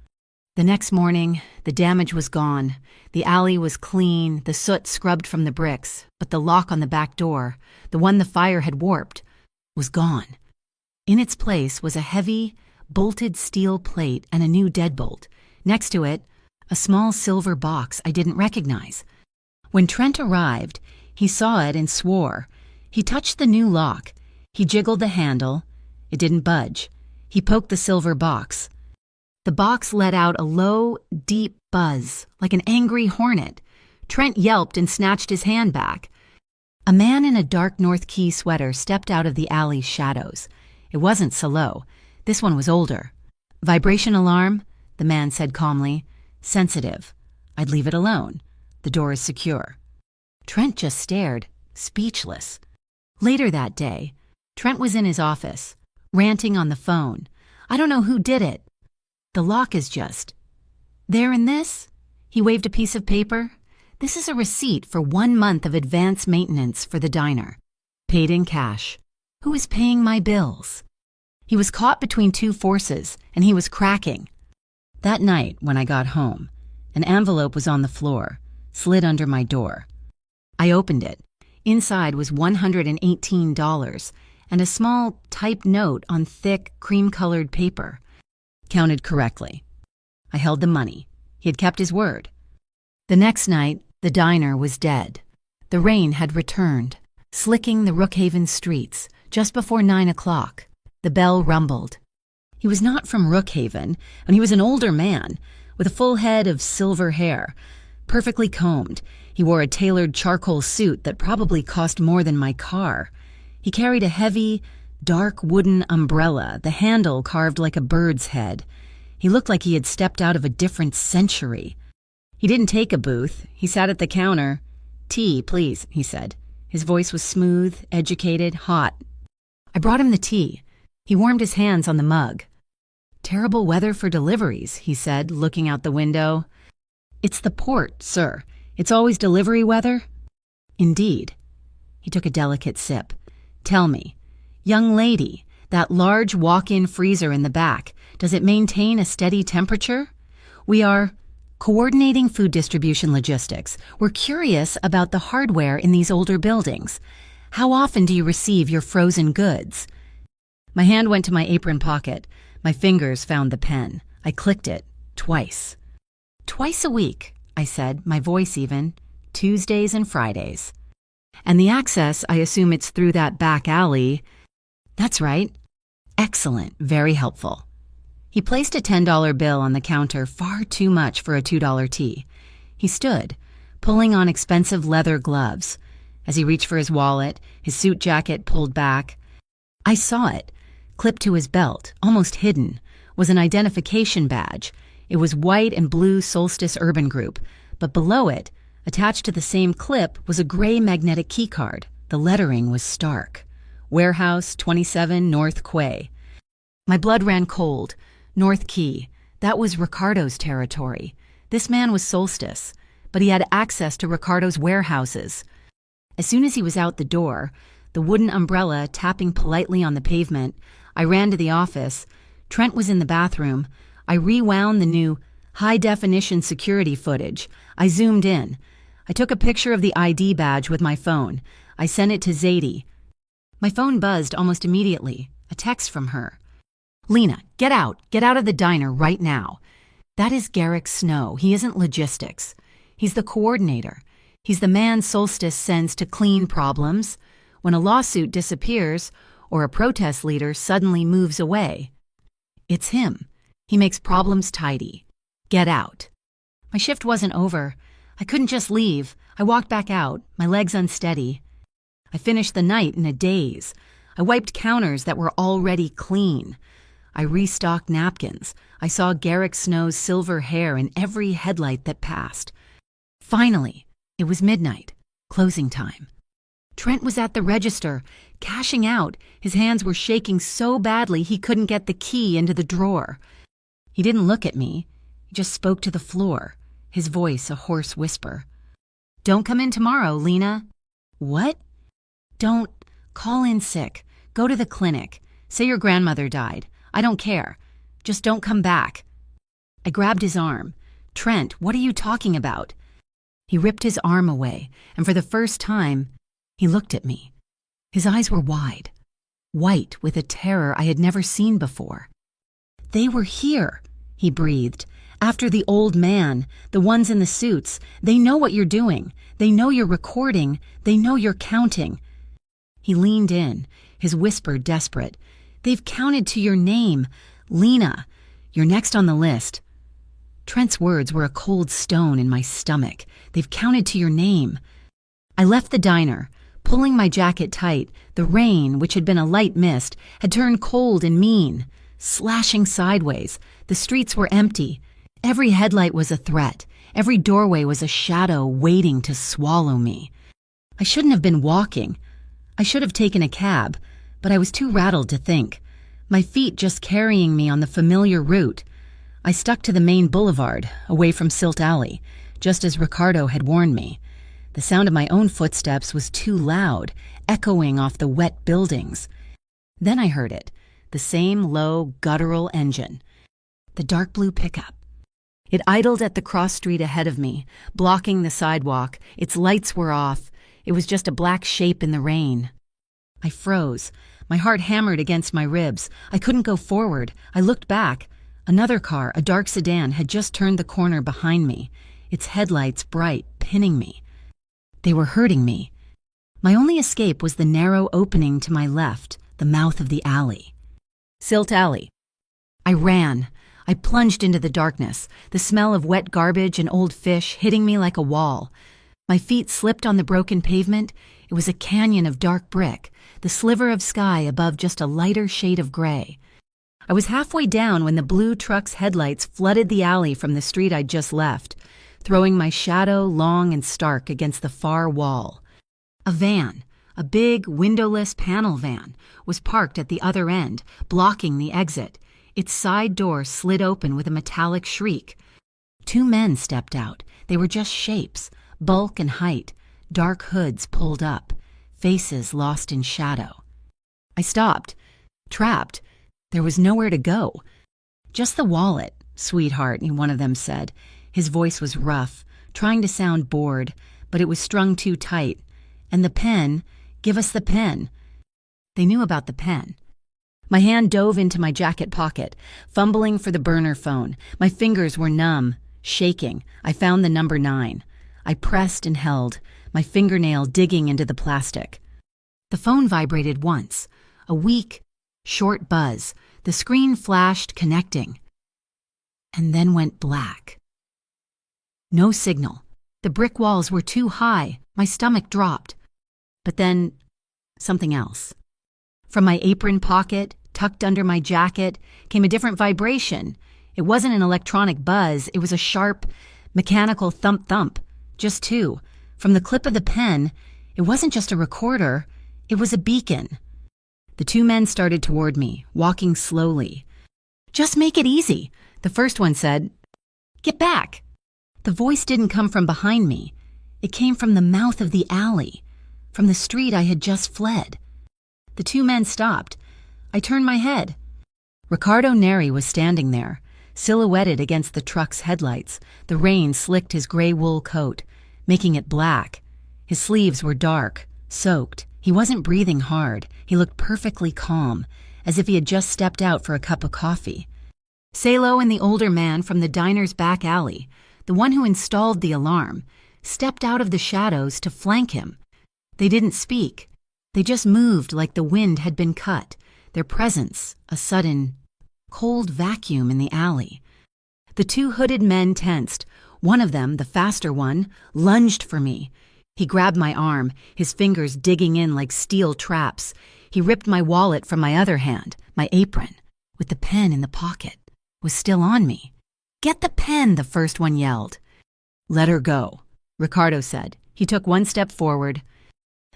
The next morning, the damage was gone. The alley was clean, the soot scrubbed from the bricks, but the lock on the back door, the one the fire had warped, was gone. In its place was a heavy, bolted steel plate and a new deadbolt. Next to it, a small silver box I didn't recognize. When Trent arrived, he saw it and swore. He touched the new lock. He jiggled the handle. It didn't budge. He poked the silver box. The box let out a low, deep buzz, like an angry hornet. Trent yelped and snatched his hand back. A man in a dark North Key sweater stepped out of the alley's shadows. It wasn't Salo. This one was older. Vibration alarm, the man said calmly. Sensitive. I'd leave it alone. The door is secure. Trent just stared, speechless. Later that day, Trent was in his office, ranting on the phone. I don't know who did it. The lock is just... There in this? He waved a piece of paper. This is a receipt for 1 month of advance maintenance for the diner. Paid in cash. Who is paying my bills? He was caught between two forces, and he was cracking. That night, when I got home, an envelope was on the floor, slid under my door. I opened it. Inside was $118 and a small typed note on thick, cream-colored paper. Counted correctly. I held the money. He had kept his word. The next night, the diner was dead. The rain had returned, slicking the Rookhaven streets just before 9 o'clock. The bell rumbled. He was not from Rookhaven, and he was an older man, with a full head of silver hair, perfectly combed. He wore a tailored charcoal suit that probably cost more than my car. He carried a heavy, dark wooden umbrella, the handle carved like a bird's head. He looked like he had stepped out of a different century. He didn't take a booth. He sat at the counter. Tea, please, he said. His voice was smooth, educated, hot. I brought him the tea. He warmed his hands on the mug. Terrible weather for deliveries, he said, looking out the window. It's the port, sir. It's always delivery weather? Indeed. He took a delicate sip. Tell me, young lady, that large walk-in freezer in the back, does it maintain a steady temperature? We are coordinating food distribution logistics. We're curious about the hardware in these older buildings. How often do you receive your frozen goods? My hand went to my apron pocket. My fingers found the pen. I clicked it, twice. Twice a week, I said, my voice even. Tuesdays and Fridays. And the access, I assume it's through that back alley. That's right. Excellent, very helpful. He placed a $10 bill on the counter, far too much for a $2 tea. He stood, pulling on expensive leather gloves. As he reached for his wallet, his suit jacket pulled back. I saw it. Clipped to his belt, almost hidden, was an identification badge. It was white and blue Solstice Urban Group, but below it, attached to the same clip, was a gray magnetic keycard. The lettering was stark. Warehouse 27 North Quay. My blood ran cold. North Quay. That was Ricardo's territory. This man was Solstice, but he had access to Ricardo's warehouses. As soon as he was out the door, the wooden umbrella tapping politely on the pavement, I ran to the office. Trent was in the bathroom. I rewound the new high-definition security footage. I zoomed in. I took a picture of the ID badge with my phone. I sent it to Zadie. My phone buzzed almost immediately. A text from her. Lena, get out. Get out of the diner right now. That is Garrick Snow. He isn't logistics. He's the coordinator. He's the man Solstice sends to clean problems when a lawsuit disappears or a protest leader suddenly moves away. It's him. He makes problems tidy. Get out. My shift wasn't over. I couldn't just leave. I walked back out, my legs unsteady. I finished the night in a daze. I wiped counters that were already clean. I restocked napkins. I saw Garrick Snow's silver hair in every headlight that passed. Finally, it was midnight, closing time. Trent was at the register, cashing out. His hands were shaking so badly he couldn't get the key into the drawer. He didn't look at me. He just spoke to the floor, his voice a hoarse whisper. Don't come in tomorrow, Lena. What? Don't. Call in sick. Go to the clinic. Say your grandmother died. I don't care. Just don't come back. I grabbed his arm. Trent, what are you talking about? He ripped his arm away, and for the first time, he looked at me. His eyes were wide, white with a terror I had never seen before. They were here, he breathed. After the old man, the ones in the suits, they know what you're doing. They know you're recording. They know you're counting. He leaned in, his whisper desperate. They've counted to your name. Lena, you're next on the list. Trent's words were a cold stone in my stomach. They've counted to your name. I left the diner, pulling my jacket tight. The rain, which had been a light mist, had turned cold and mean, slashing sideways. The streets were empty. Every headlight was a threat. Every doorway was a shadow waiting to swallow me. I shouldn't have been walking. I should have taken a cab, but I was too rattled to think. My feet just carrying me on the familiar route. I stuck to the main boulevard, away from Silt Alley, just as Ricardo had warned me. The sound of my own footsteps was too loud, echoing off the wet buildings. Then I heard it, the same low, guttural engine. The dark blue pickup. It idled at the cross street ahead of me, blocking the sidewalk. Its lights were off. It was just a black shape in the rain. I froze. My heart hammered against my ribs. I couldn't go forward. I looked back. Another car, a dark sedan, had just turned the corner behind me, its headlights bright, pinning me. They were hurting me. My only escape was the narrow opening to my left, the mouth of the alley. Silt Alley. I ran. I plunged into the darkness, the smell of wet garbage and old fish hitting me like a wall. My feet slipped on the broken pavement. It was a canyon of dark brick, the sliver of sky above just a lighter shade of gray. I was halfway down when the blue truck's headlights flooded the alley from the street I'd just left, throwing my shadow long and stark against the far wall. A van, a big, windowless panel van, was parked at the other end, blocking the exit. Its side door slid open with a metallic shriek. Two men stepped out. They were just shapes, bulk and height, dark hoods pulled up, faces lost in shadow. I stopped, trapped. There was nowhere to go. "Just the wallet, sweetheart," one of them said. His voice was rough, trying to sound bored, but it was strung too tight. "And the pen, give us the pen." They knew about the pen. My hand dove into my jacket pocket, fumbling for the burner phone. My fingers were numb, shaking. I found the number 9. I pressed and held, my fingernail digging into the plastic. The phone vibrated once, a weak, short buzz. The screen flashed, connecting, and then went black. No signal. The brick walls were too high. My stomach dropped. But then, something else. From my apron pocket, tucked under my jacket, came a different vibration. It wasn't an electronic buzz. It was a sharp, mechanical thump-thump. Just 2. From the clip of the pen, it wasn't just a recorder. It was a beacon. The 2 men started toward me, walking slowly. "Just make it easy," the first one said. "Get back." The voice didn't come from behind me. It came from the mouth of the alley, from the street I had just fled. The 2 men stopped. I turned my head. Ricardo Neri was standing there, silhouetted against the truck's headlights. The rain slicked his gray wool coat, making it black. His sleeves were dark, soaked. He wasn't breathing hard. He looked perfectly calm, as if he had just stepped out for a cup of coffee. Salo and the older man from the diner's back alley, the one who installed the alarm, stepped out of the shadows to flank him. They didn't speak. They just moved like the wind had been cut, their presence a sudden, cold vacuum in the alley. The 2 hooded men tensed. One of them, the faster one, lunged for me. He grabbed my arm, his fingers digging in like steel traps. He ripped my wallet from my other hand. My apron, with the pen in the pocket, was still on me. "Get the pen," the first one yelled. "Let her go," Ricardo said. He took 1 step forward.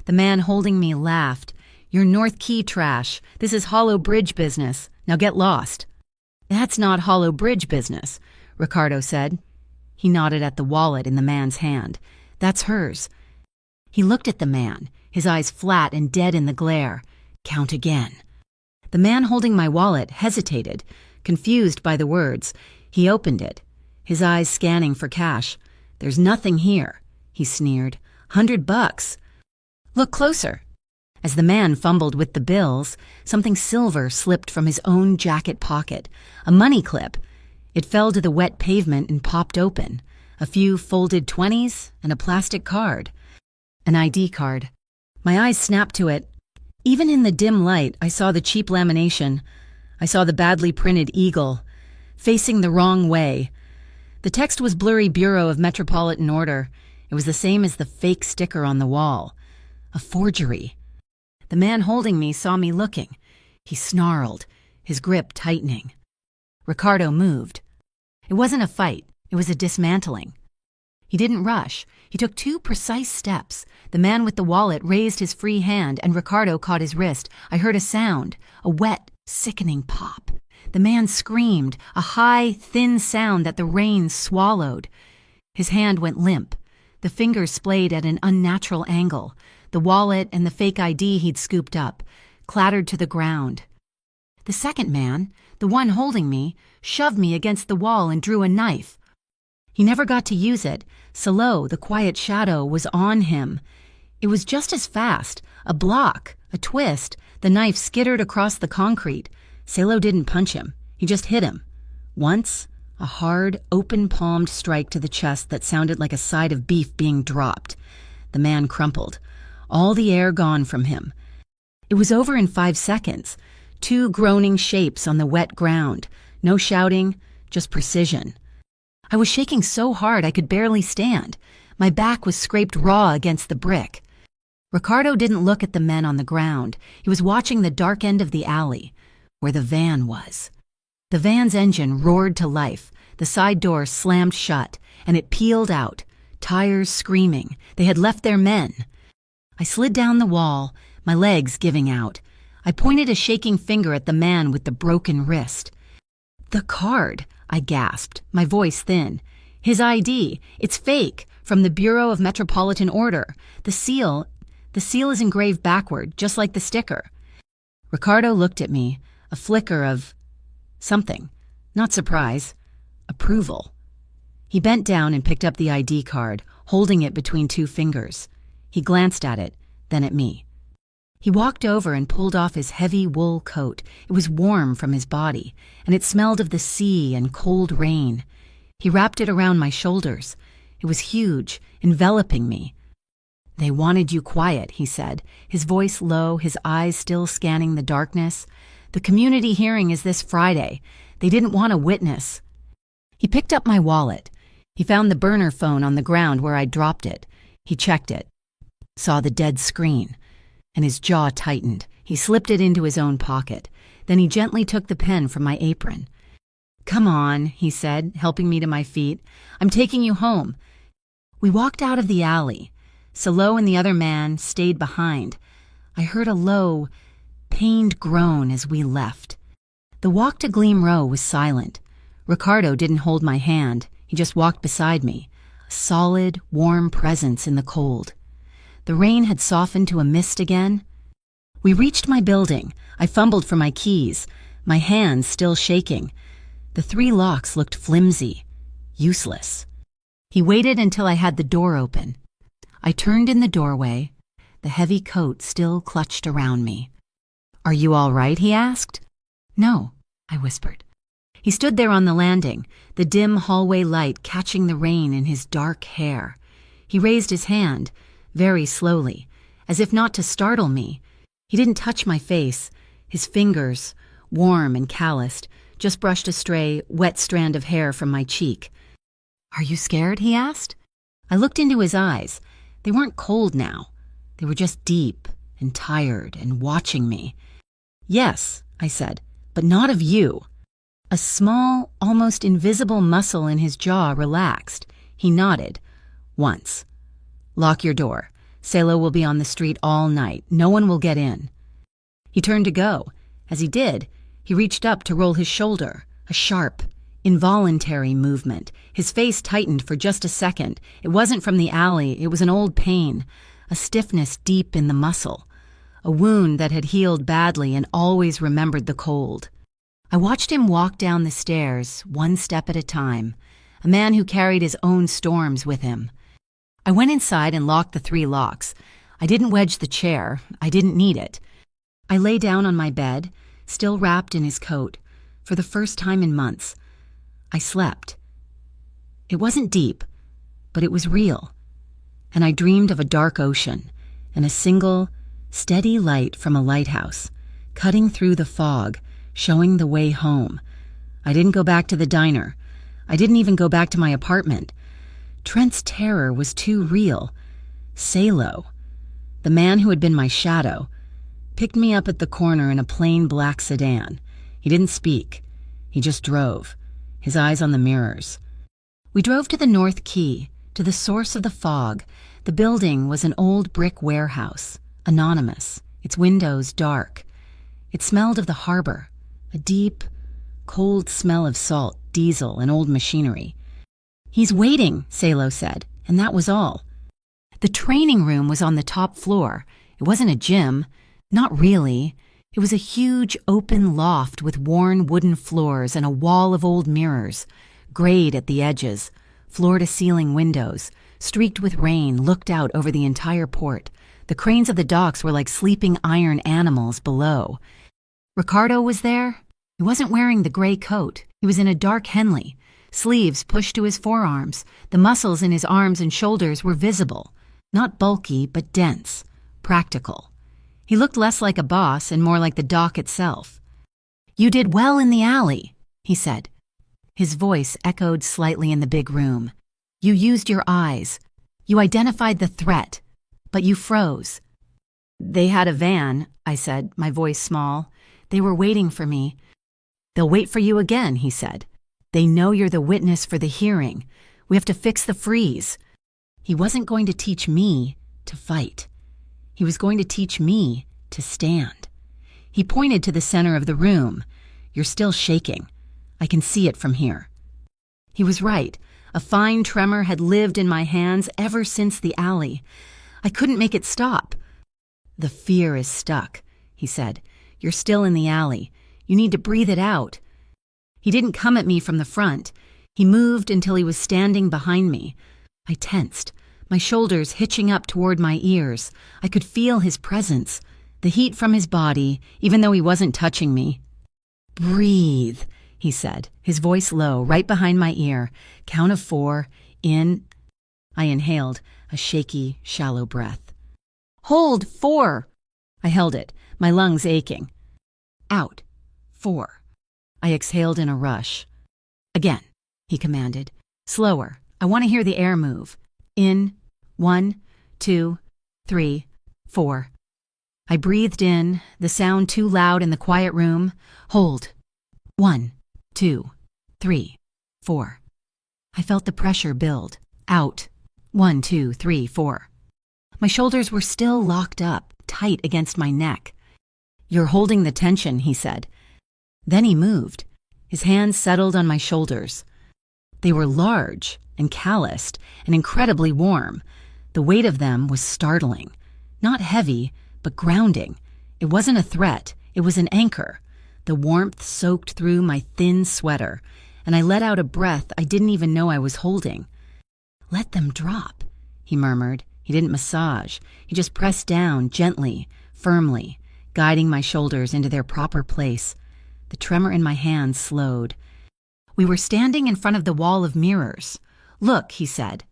The man holding me laughed. "You're North Key trash. This is Hollow Bridge business. Now get lost." "That's not Hollow Bridge business," Ricardo said. He nodded at the wallet in the man's hand. "That's hers." He looked at the man, his eyes flat and dead in the glare. "Count again." The man holding my wallet hesitated, confused by the words. He opened it, his eyes scanning for cash. "There's nothing here," he sneered. $100. "Look closer." As the man fumbled with the bills, something silver slipped from his own jacket pocket, a money clip. It fell to the wet pavement and popped open. A few folded 20s and a plastic card. An ID card. My eyes snapped to it. Even in the dim light, I saw the cheap lamination. I saw the badly printed eagle, facing the wrong way. The text was blurry Bureau of Metropolitan Order. It was the same as the fake sticker on the wall. A forgery. The man holding me saw me looking. He snarled, his grip tightening. Ricardo moved. It wasn't a fight. It was a dismantling. He didn't rush. He took 2 precise steps. The man with the wallet raised his free hand, and Ricardo caught his wrist. I heard a sound, a wet, sickening pop. The man screamed, a high, thin sound that the rain swallowed. His hand went limp. The fingers splayed at an unnatural angle. The wallet and the fake ID he'd scooped up clattered to the ground. The second man, the one holding me, shoved me against the wall and drew a knife. He never got to use it. Salo, the quiet shadow, was on him. It was just as fast. A block, a twist. The knife skittered across the concrete. Salo didn't punch him. He just hit him. Once, a hard, open-palmed strike to the chest that sounded like a side of beef being dropped. The man crumpled, all the air gone from him. It was over in 5 seconds. 2 groaning shapes on the wet ground. No shouting, just precision. I was shaking so hard I could barely stand. My back was scraped raw against the brick. Ricardo didn't look at the men on the ground. He was watching the dark end of the alley, where the van was. The van's engine roared to life. The side door slammed shut, and it peeled out, tires screaming. They had left their men. I slid down the wall, my legs giving out. I pointed a shaking finger at the man with the broken wrist. "The card," I gasped, my voice thin. "His ID. It's fake. From the Bureau of Metropolitan Order. The seal is engraved backward, just like the sticker. Ricardo looked at me, a flicker of something. Not surprise. Approval. He bent down and picked up the ID card, holding it between two fingers. He glanced at it, then at me. He walked over and pulled off his heavy wool coat. It was warm from his body, and it smelled of the sea and cold rain. He wrapped it around my shoulders. It was huge, enveloping me. "They wanted you quiet," he said, his voice low, his eyes still scanning the darkness. "The community hearing is this Friday. They didn't want a witness." He picked up my wallet. He found the burner phone on the ground where I'd dropped it. He checked it, saw the dead screen, and his jaw tightened. He slipped it into his own pocket. Then he gently took the pen from my apron. "Come on," he said, helping me to my feet. "I'm taking you home." We walked out of the alley. Salo and the other man stayed behind. I heard a low, pained groan as we left. The walk to Gleam Row was silent. Ricardo didn't hold my hand. He just walked beside me, a solid, warm presence in the cold. The rain had softened to a mist again. We reached my building. I fumbled for my keys, my hands still shaking. The 3 locks looked flimsy, useless. He waited until I had the door open. I turned in the doorway, the heavy coat still clutched around me. "Are you all right?" he asked. "No," I whispered. He stood there on the landing, the dim hallway light catching the rain in his dark hair. He raised his hand, very slowly, as if not to startle me. He didn't touch my face. His fingers, warm and calloused, just brushed a stray, wet strand of hair from my cheek. "Are you scared?" he asked. I looked into his eyes. They weren't cold now. They were just deep and tired and watching me. "Yes," I said, "but not of you." A small, almost invisible muscle in his jaw relaxed. He nodded. "Once. Lock your door. Salo will be on the street all night. No one will get in." He turned to go. As he did, he reached up to roll his shoulder, a sharp, involuntary movement. His face tightened for just a second. It wasn't from the alley. It was an old pain, a stiffness deep in the muscle, a wound that had healed badly and always remembered the cold. I watched him walk down the stairs, one step at a time, a man who carried his own storms with him. I went inside and locked the 3 locks. I didn't wedge the chair. I didn't need it. I lay down on my bed, still wrapped in his coat, for the first time in months. I slept. It wasn't deep, but it was real. And I dreamed of a dark ocean and a single, steady light from a lighthouse, cutting through the fog, showing the way home. I didn't go back to the diner. I didn't even go back to my apartment. Trent's terror was too real. Salo, the man who had been my shadow, picked me up at the corner in a plain black sedan. He didn't speak. He just drove, his eyes on the mirrors. We drove to the North Quay, to the source of the fog. The building was an old brick warehouse, anonymous, its windows dark. It smelled of the harbor, a deep, cold smell of salt, diesel, and old machinery. "He's waiting," Salo said, and that was all. The training room was on the top floor. It wasn't a gym. Not really. It was a huge open loft with worn wooden floors and a wall of old mirrors, grayed at the edges, floor-to-ceiling windows, streaked with rain, looked out over the entire port. The cranes of the docks were like sleeping iron animals below. Ricardo was there. He wasn't wearing the gray coat. He was in a dark Henley, sleeves pushed to his forearms. The muscles in his arms and shoulders were visible, not bulky, but dense, practical. He looked less like a boss and more like the dock itself. "You did well in the alley," he said. His voice echoed slightly in the big room. "You used your eyes. You identified the threat, but you froze." "They had a van," I said, my voice small. "They were waiting for me." "They'll wait for you again," he said. "They know you're the witness for the hearing. We have to fix the freeze." He wasn't going to teach me to fight. He was going to teach me to stand. He pointed to the center of the room. "You're still shaking. I can see it from here." He was right. A fine tremor had lived in my hands ever since the alley. I couldn't make it stop. "The fear is stuck," he said. "You're still in the alley. You need to breathe it out." He didn't come at me from the front. He moved until he was standing behind me. I tensed, my shoulders hitching up toward my ears. I could feel his presence, the heat from his body, even though he wasn't touching me. "Breathe," he said, his voice low, right behind my ear. "Count of 4, in." I inhaled, a shaky, shallow breath. "Hold, 4." I held it, my lungs aching. "Out, 4." I exhaled in a rush. "Again," he commanded. "Slower. I want to hear the air move. In, 1, 2, 3, 4. I breathed in, the sound too loud in the quiet room. Hold. 1, 2, 3, 4. I felt the pressure build. Out. 1, 2, 3, 4. My shoulders were still locked up, tight against my neck. "You're holding the tension," he said. Then he moved. His hands settled on my shoulders. They were large and calloused and incredibly warm. The weight of them was startling. Not heavy, but grounding. It wasn't a threat. It was an anchor. The warmth soaked through my thin sweater, and I let out a breath I didn't even know I was holding. "Let them drop," he murmured. He didn't massage. He just pressed down gently, firmly, guiding my shoulders into their proper place. The tremor in my hands slowed. We were standing in front of the wall of mirrors. "Look," he said.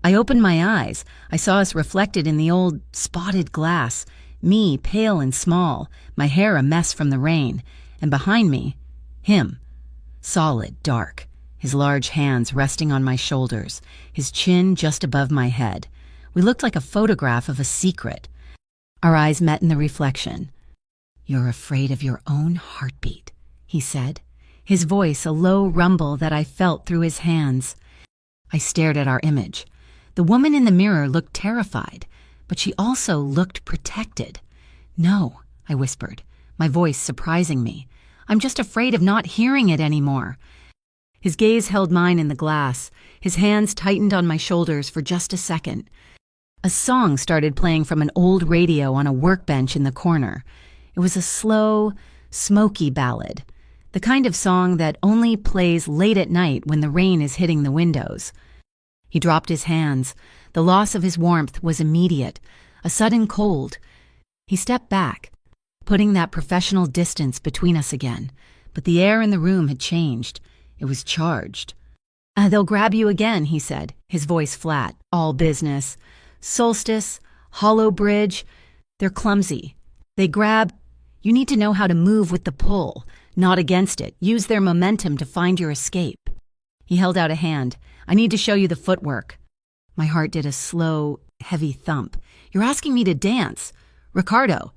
I opened my eyes. I saw us reflected in the old spotted glass, me pale and small, my hair a mess from the rain, and behind me, him, solid, dark, his large hands resting on my shoulders, his chin just above my head. We looked like a photograph of a secret. Our eyes met in the reflection. "You're afraid of your own heartbeat," he said, his voice a low rumble that I felt through his hands. I stared at our image. The woman in the mirror looked terrified, but she also looked protected. "No," I whispered, my voice surprising me. "I'm just afraid of not hearing it anymore." His gaze held mine in the glass. His hands tightened on my shoulders for just a second. A song started playing from an old radio on a workbench in the corner. It was a slow, smoky ballad, the kind of song that only plays late at night when the rain is hitting the windows. He dropped his hands. The loss of his warmth was immediate, a sudden cold. He stepped back, putting that professional distance between us again, but the air in the room had changed. It was charged. "They'll grab you again," he said, his voice flat, all business. "Solstice, Hollow Bridge, they're clumsy. They grab. You need to know how to move with the pull, not against it. Use their momentum to find your escape." He held out a hand. "I need to show you the footwork." My heart did a slow, heavy thump. "You're asking me to dance. Ricardo."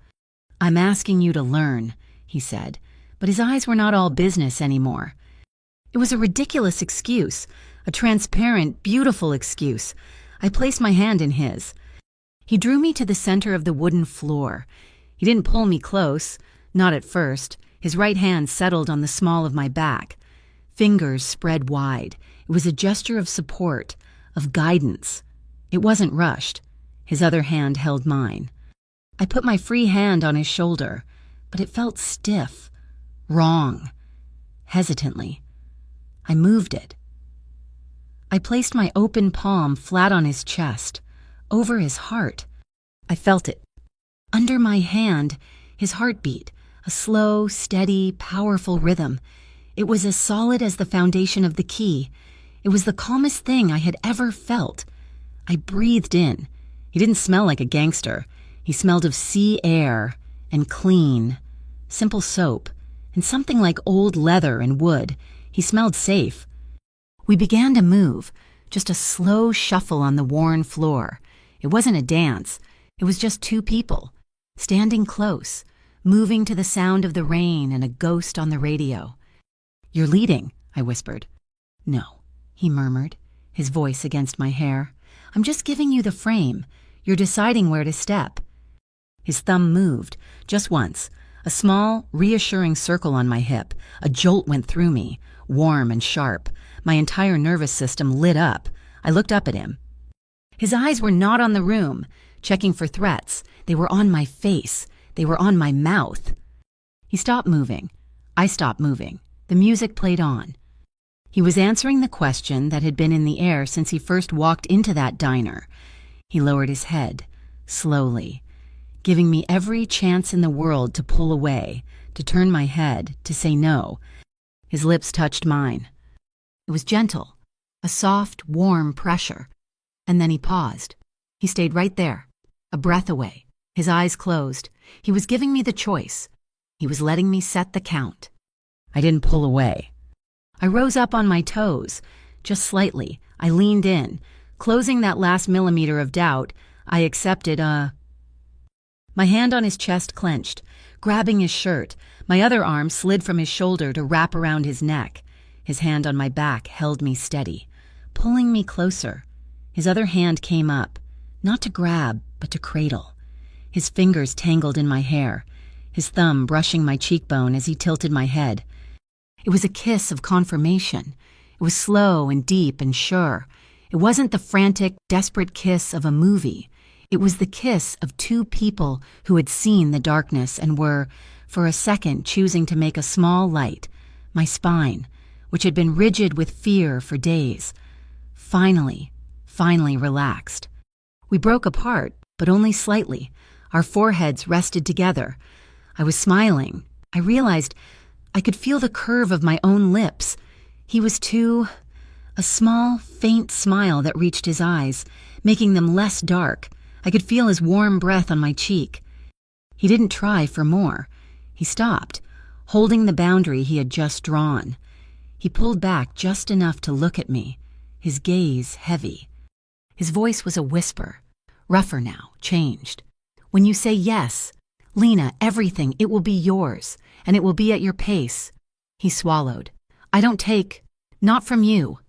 "I'm asking you to learn," he said, but his eyes were not all business anymore. It was a ridiculous excuse, a transparent, beautiful excuse. I placed my hand in his. He drew me to the center of the wooden floor. He didn't pull me close, not at first. His right hand settled on the small of my back. Fingers spread wide. It was a gesture of support, of guidance. It wasn't rushed. His other hand held mine. I put my free hand on his shoulder, but it felt stiff, wrong. Hesitantly, I moved it. I placed my open palm flat on his chest, over his heart. I felt it. Under my hand, his heartbeat, a slow, steady, powerful rhythm. It was as solid as the foundation of the key. It was the calmest thing I had ever felt. I breathed in. He didn't smell like a gangster. He smelled of sea air and clean, simple soap, and something like old leather and wood. He smelled safe. We began to move, just a slow shuffle on the worn floor. It wasn't a dance. It was just two people, standing close, moving to the sound of the rain and a ghost on the radio. "You're leading," I whispered. "No," he murmured, his voice against my hair. "I'm just giving you the frame. You're deciding where to step." His thumb moved, just once, A small, reassuring circle on my hip. A jolt went through me, warm and sharp. My entire nervous system lit up. I looked up at him. His eyes were not on the room, checking for threats. They were on my face. They were on my mouth. He stopped moving. I stopped moving. The music played on. He was answering the question that had been in the air since he first walked into that diner. He lowered his head, slowly, giving me every chance in the world to pull away, to turn my head, to say no. His lips touched mine. It was gentle, a soft, warm pressure. And then he paused. He stayed right there, a breath away, his eyes closed. He was giving me the choice. He was letting me set the count. I didn't pull away. I rose up on my toes, just slightly. I leaned in. Closing that last millimeter of doubt, I accepted My hand on his chest clenched, grabbing his shirt. My other arm slid from his shoulder to wrap around his neck. His hand on my back held me steady, pulling me closer. His other hand came up, not to grab, but to cradle. His fingers tangled in my hair, his thumb brushing my cheekbone as he tilted my head. It was a kiss of confirmation. It was slow and deep and sure. It wasn't the frantic, desperate kiss of a movie. It was the kiss of two people who had seen the darkness and were, for a second, choosing to make a small light. My spine, which had been rigid with fear for days, finally relaxed. We broke apart, but only slightly. Our foreheads rested together. I was smiling. I realized I could feel the curve of my own lips. He was too. A small, faint smile that reached his eyes, making them less dark. I could feel his warm breath on my cheek. He didn't try for more. He stopped, holding the boundary he had just drawn. He pulled back just enough to look at me, his gaze heavy. His voice was a whisper, rougher now, changed. When you say yes, Lena, everything, it will be yours, and it will be at your pace. He swallowed. I don't take, not from you.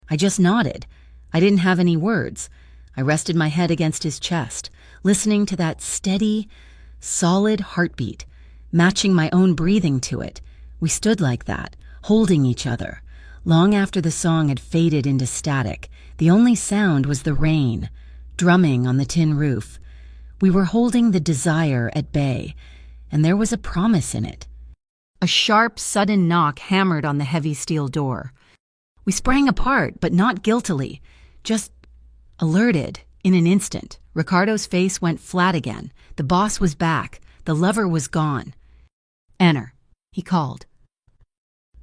I just nodded. I didn't have any words. I rested my head against his chest, listening to that steady, solid heartbeat, matching my own breathing to it. We stood like that, holding each other. Long after the song had faded into static, the only sound was the rain, drumming on the tin roof. We were holding the desire at bay, and there was a promise in it. A sharp, sudden knock hammered on the heavy steel door. We sprang apart, but not guiltily, just alerted in an instant. Ricardo's face went flat again. The boss was back. The lover was gone. Enter, he called.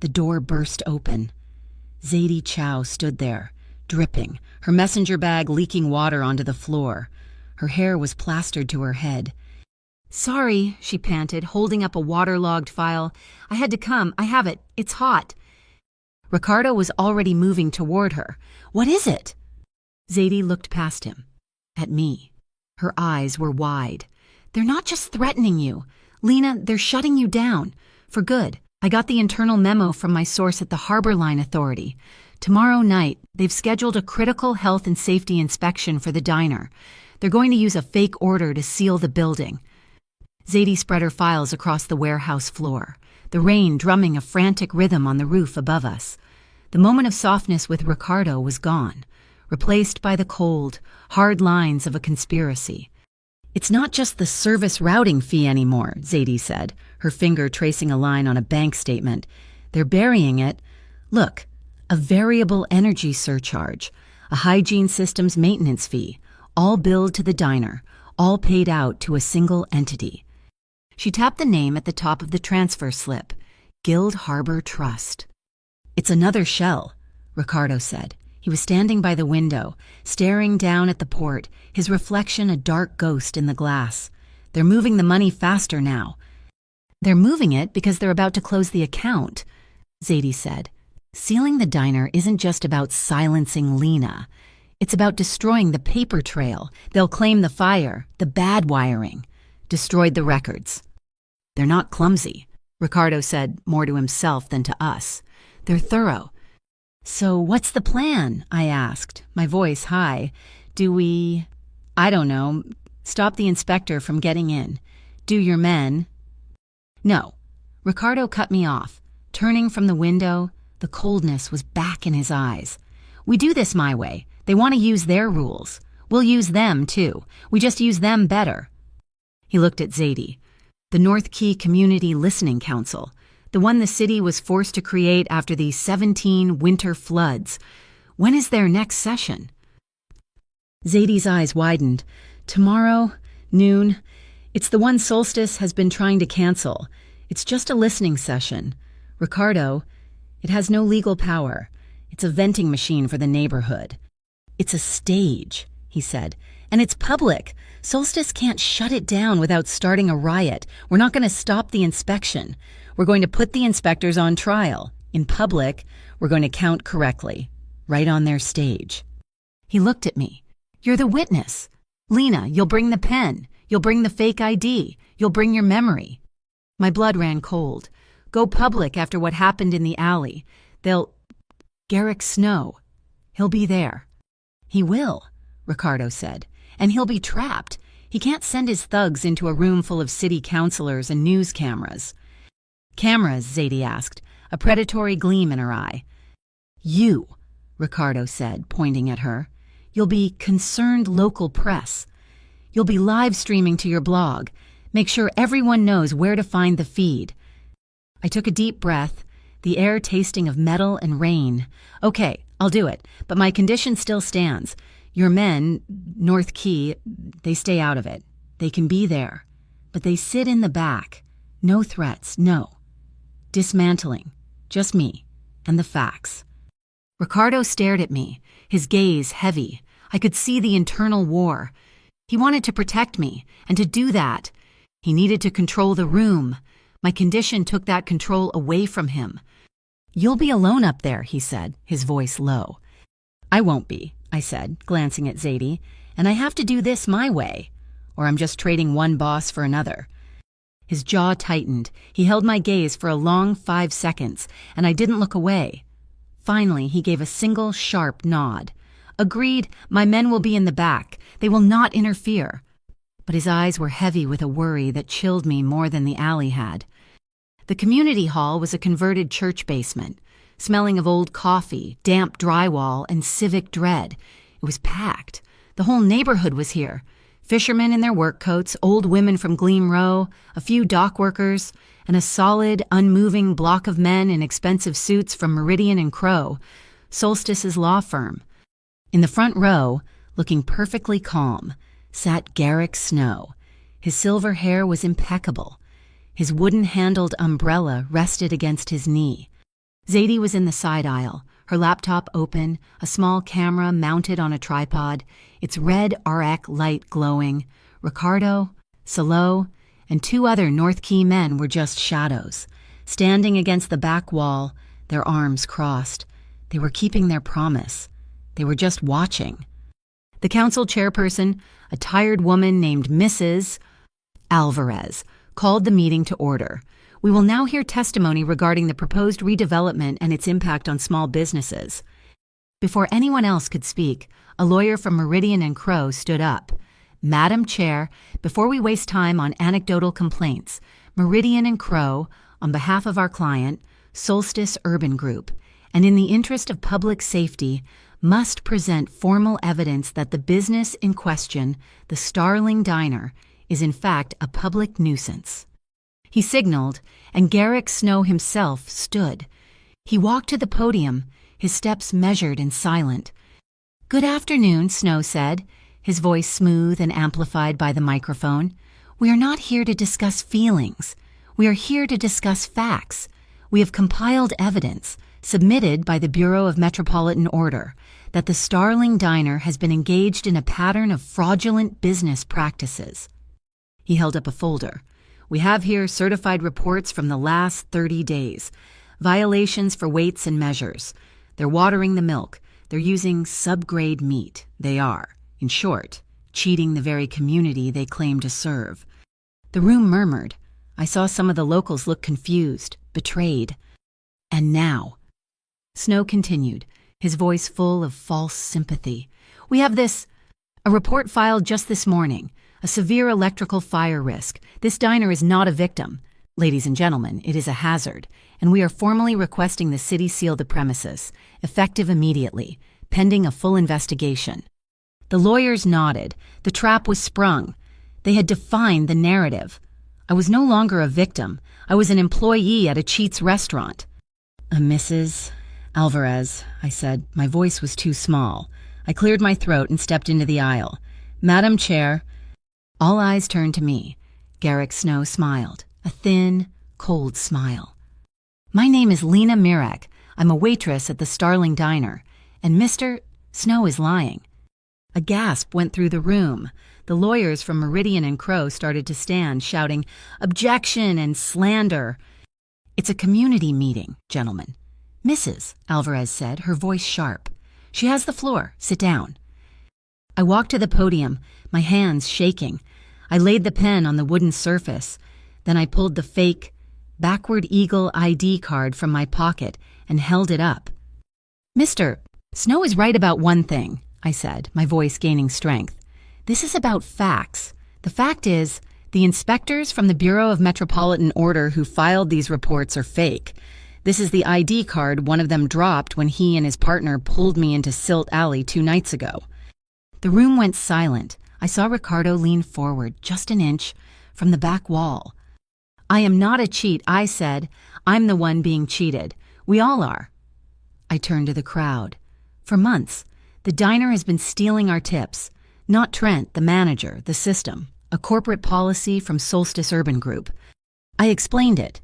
The door burst open. Zadie Chow stood there, dripping, her messenger bag leaking water onto the floor. Her hair was plastered to her head. Sorry, she panted, holding up a waterlogged file. I had to come. I have it. It's hot. Ricardo was already moving toward her. What is it? Zadie looked past him, at me. Her eyes were wide. They're not just threatening you. Lena, they're shutting you down. For good. I got the internal memo from my source at the Harbor Line Authority. Tomorrow night, they've scheduled a critical health and safety inspection for the diner. They're going to use a fake order to seal the building. Zadie spread her files across the warehouse floor, the rain drumming a frantic rhythm on the roof above us. The moment of softness with Ricardo was gone, replaced by the cold, hard lines of a conspiracy. It's not just the service routing fee anymore, Zadie said, her finger tracing a line on a bank statement. They're burying it. Look, a variable energy surcharge, a hygiene systems maintenance fee, all billed to the diner, all paid out to a single entity. She tapped the name at the top of the transfer slip, Guild Harbor Trust. It's another shell, Ricardo said. He was standing by the window, staring down at the port, his reflection a dark ghost in the glass. They're moving the money faster now. They're moving it because they're about to close the account, Zadie said. Sealing the diner isn't just about silencing Lena. It's about destroying the paper trail. They'll claim the fire, the bad wiring, destroyed the records. They're not clumsy, Ricardo said, more to himself than to us. They're thorough. So what's the plan? I asked, my voice high. Do we, I don't know, stop the inspector from getting in? Do your men? No. Ricardo cut me off. Turning from the window, the coldness was back in his eyes. We do this my way. They want to use their rules. We'll use them, too. We just use them better. He looked at Zadie. The North Key Community Listening Council, the one the city was forced to create after the 17 winter floods. When is their next session? Zadie's eyes widened. Tomorrow, noon. It's the one Solstice has been trying to cancel. It's just a listening session. Ricardo, it has no legal power. It's a venting machine for the neighborhood. It's a stage, he said, and it's public. Solstice can't shut it down without starting a riot. We're not going to stop the inspection. We're going to put the inspectors on trial. In public, we're going to count correctly, right on their stage. He looked at me. You're the witness. Lena, you'll bring the pen. You'll bring the fake ID. You'll bring your memory. My blood ran cold. Go public after what happened in the alley. Garrick Snow. He'll be there. He will, Ricardo said. And he'll be trapped. He can't send his thugs into a room full of city councilors and news cameras. Cameras, Zadie asked, a predatory gleam in her eye. You, Ricardo said, pointing at her. You'll be concerned local press. You'll be live streaming to your blog. Make sure everyone knows where to find the feed. I took a deep breath, the air tasting of metal and rain. Okay, I'll do it, but my condition still stands. Your men, North Key, they stay out of it. They can be there, but they sit in the back. No threats, no. Dismantling, just me, and the facts. Ricardo stared at me, his gaze heavy. I could see the internal war. He wanted to protect me, and to do that, he needed to control the room. My condition took that control away from him. You'll be alone up there, he said, his voice low. I won't be, I said, glancing at Zadie, and I have to do this my way, or I'm just trading one boss for another. His jaw tightened. He held my gaze for a long 5 seconds, and I didn't look away. Finally, he gave a single sharp nod. Agreed, my men will be in the back. They will not interfere. But his eyes were heavy with a worry that chilled me more than the alley had. The community hall was a converted church basement, smelling of old coffee, damp drywall, and civic dread. It was packed. The whole neighborhood was here. Fishermen in their work coats, old women from Gleam Row, a few dock workers, and a solid, unmoving block of men in expensive suits from Meridian and Crow, Solstice's law firm. In the front row, looking perfectly calm, sat Garrick Snow. His silver hair was impeccable. His wooden-handled umbrella rested against his knee. Zadie was in the side aisle, her laptop open, a small camera mounted on a tripod, its red RX light glowing. Ricardo, Salo, and 2 other North Key men were just shadows, standing against the back wall, their arms crossed. They were keeping their promise. They were just watching. The council chairperson, a tired woman named Mrs. Alvarez, called the meeting to order. We will now hear testimony regarding the proposed redevelopment and its impact on small businesses. Before anyone else could speak, a lawyer from Meridian and Crow stood up. Madam Chair, before we waste time on anecdotal complaints, Meridian and Crow, on behalf of our client, Solstice Urban Group, and in the interest of public safety, must present formal evidence that the business in question, the Starling Diner, is in fact a public nuisance. He signaled, and Garrick Snow himself stood. He walked to the podium, his steps measured and silent. Good afternoon, Snow said, his voice smooth and amplified by the microphone. We are not here to discuss feelings. We are here to discuss facts. We have compiled evidence, submitted by the Bureau of Metropolitan Order, that the Starling Diner has been engaged in a pattern of fraudulent business practices. He held up a folder. We have here certified reports from the last 30 days. Violations for weights and measures. They're watering the milk. They're using subgrade meat. They are, in short, cheating the very community they claim to serve. The room murmured. I saw some of the locals look confused, betrayed. And now, Snow continued, his voice full of false sympathy. We have a report filed just this morning. A severe electrical fire risk. This diner is not a victim. Ladies and gentlemen, it is a hazard, and we are formally requesting the city seal the premises, effective immediately, pending a full investigation. The lawyers nodded. The trap was sprung. They had defined the narrative. I was no longer a victim. I was an employee at a cheat's restaurant. Mrs. Alvarez, I said. My voice was too small. I cleared my throat and stepped into the aisle. Madam Chair. All eyes turned to me. Garrick Snow smiled, a thin, cold smile. My name is Lena Mirek. I'm a waitress at the Starling Diner, and Mr. Snow is lying. A gasp went through the room. The lawyers from Meridian and Crow started to stand, shouting, "Objection and slander." "It's a community meeting, gentlemen." "Mrs. Alvarez said, her voice sharp. "She has the floor. Sit down." I walked to the podium, my hands shaking. I laid the pen on the wooden surface. Then I pulled the fake, Backward Eagle ID card from my pocket and held it up. "Mr. Snow is right about one thing," I said, my voice gaining strength. "This is about facts. The fact is, the inspectors from the Bureau of Metropolitan Order who filed these reports are fake. This is the ID card one of them dropped when he and his partner pulled me into Silt Alley 2 nights ago." The room went silent. I saw Ricardo lean forward just an inch from the back wall. "I am not a cheat," I said. "I'm the one being cheated. We all are." I turned to the crowd. "For months, the diner has been stealing our tips. Not Trent, the manager, the system. A corporate policy from Solstice Urban Group." I explained it.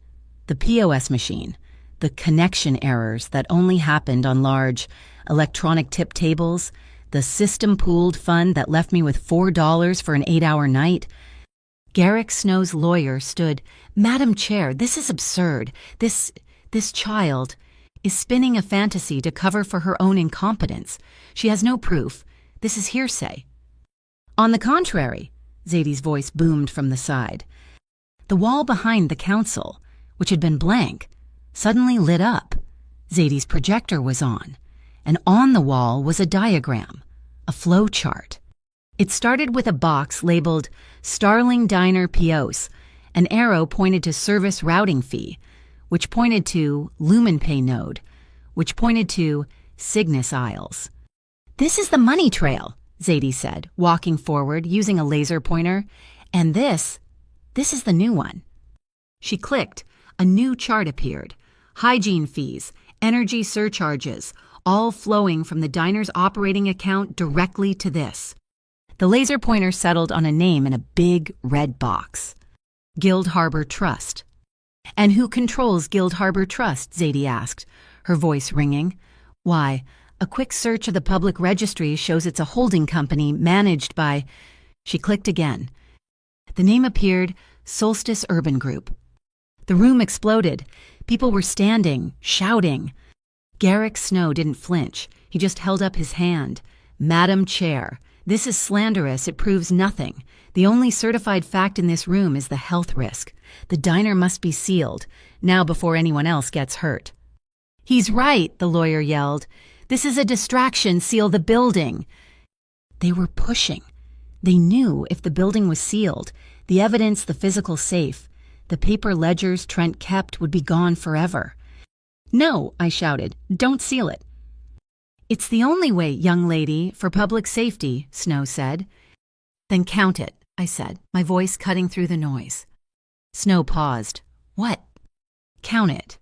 The POS machine. The connection errors that only happened on large electronic tip tables. The system-pooled fund that left me with $4 for an 8-hour night. Garrick Snow's lawyer stood. "Madam Chair, this is absurd. This child is spinning a fantasy to cover for her own incompetence. She has no proof. This is hearsay." "On the contrary," Zadie's voice boomed from the side. The wall behind the council, which had been blank, suddenly lit up. Zadie's projector was on, and on the wall was a diagram, a flow chart. It started with a box labeled Starling Diner POS. An arrow pointed to service routing fee, which pointed to LumenPay node, which pointed to Cygnus aisles. "This is the money trail," Zadie said, walking forward using a laser pointer. "And this is the new one." She clicked. A new chart appeared. Hygiene fees, energy surcharges, all flowing from the diner's operating account directly to this. The laser pointer settled on a name in a big red box. Guild Harbor Trust. "And who controls Guild Harbor Trust?" Zadie asked, her voice ringing. "Why, a quick search of the public registry shows it's a holding company managed by..." She clicked again. The name appeared, Solstice Urban Group. The room exploded. People were standing, shouting. Garrick Snow didn't flinch. He just held up his hand. "Madam Chair, this is slanderous. It proves nothing. The only certified fact in this room is the health risk. The diner must be sealed, now before anyone else gets hurt." "He's right," the lawyer yelled. "This is a distraction. Seal the building." They were pushing. They knew if the building was sealed, the evidence, the physical safe, the paper ledgers Trent kept would be gone forever. "No," I shouted. "Don't seal it." "It's the only way, young lady, for public safety," Snow said. "Then count it," I said, my voice cutting through the noise. Snow paused. "What?" "Count it.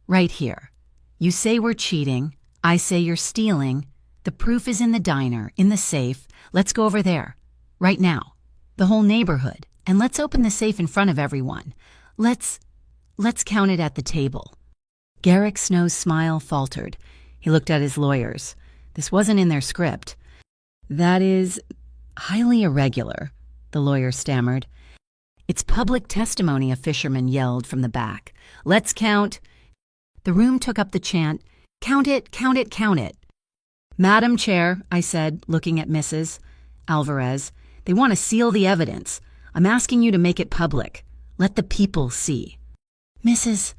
Right here. You say we're cheating. I say you're stealing. The proof is in the diner, in the safe. Let's go over there. Right now. The whole neighborhood. And let's open the safe in front of everyone. Let's count it at the table." Garrick Snow's smile faltered. He looked at his lawyers. This wasn't in their script. "That is highly irregular," the lawyer stammered. "It's public testimony," a fisherman yelled from the back. "Let's count." The room took up the chant, "Count it, count it, count it." "Madam Chair," I said, looking at Mrs. Alvarez, "they want to seal the evidence. I'm asking you to make it public. Let the people see." Mrs.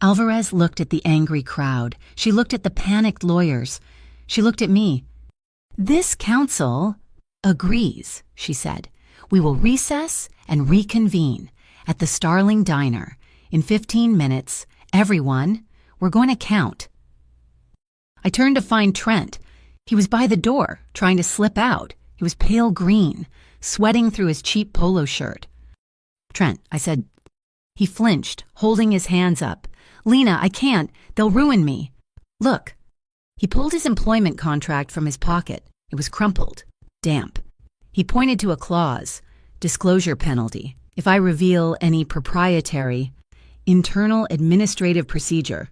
Alvarez looked at the angry crowd. She looked at the panicked lawyers. She looked at me. "This council agrees," she said. "We will recess and reconvene. at the Starling Diner. In 15 minutes, everyone, we're going to count. I turned to find Trent. He was by the door, trying to slip out. He was pale green, sweating through his cheap polo shirt. Trent, I said. He flinched, holding his hands up. Lena, I can't. They'll ruin me. Look. He pulled his employment contract from his pocket. It was crumpled, damp. He pointed to a clause, disclosure penalty, if I reveal any proprietary, internal administrative procedure.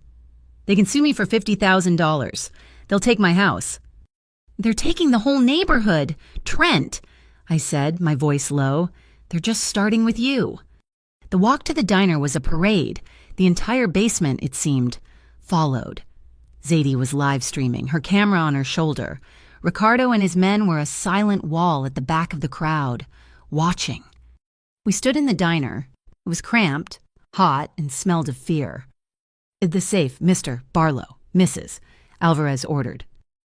They can sue me for $50,000. They'll take my house. They're taking the whole neighborhood. Trent, I said, my voice low. They're just starting with you. The walk to the diner was a parade. The entire basement, it seemed, followed. Zadie was live streaming, her camera on her shoulder. Ricardo and his men were a silent wall at the back of the crowd, watching. We stood in the diner. It was cramped, hot, and smelled of fear. The safe, Mr. Barlow, Mrs., Alvarez ordered.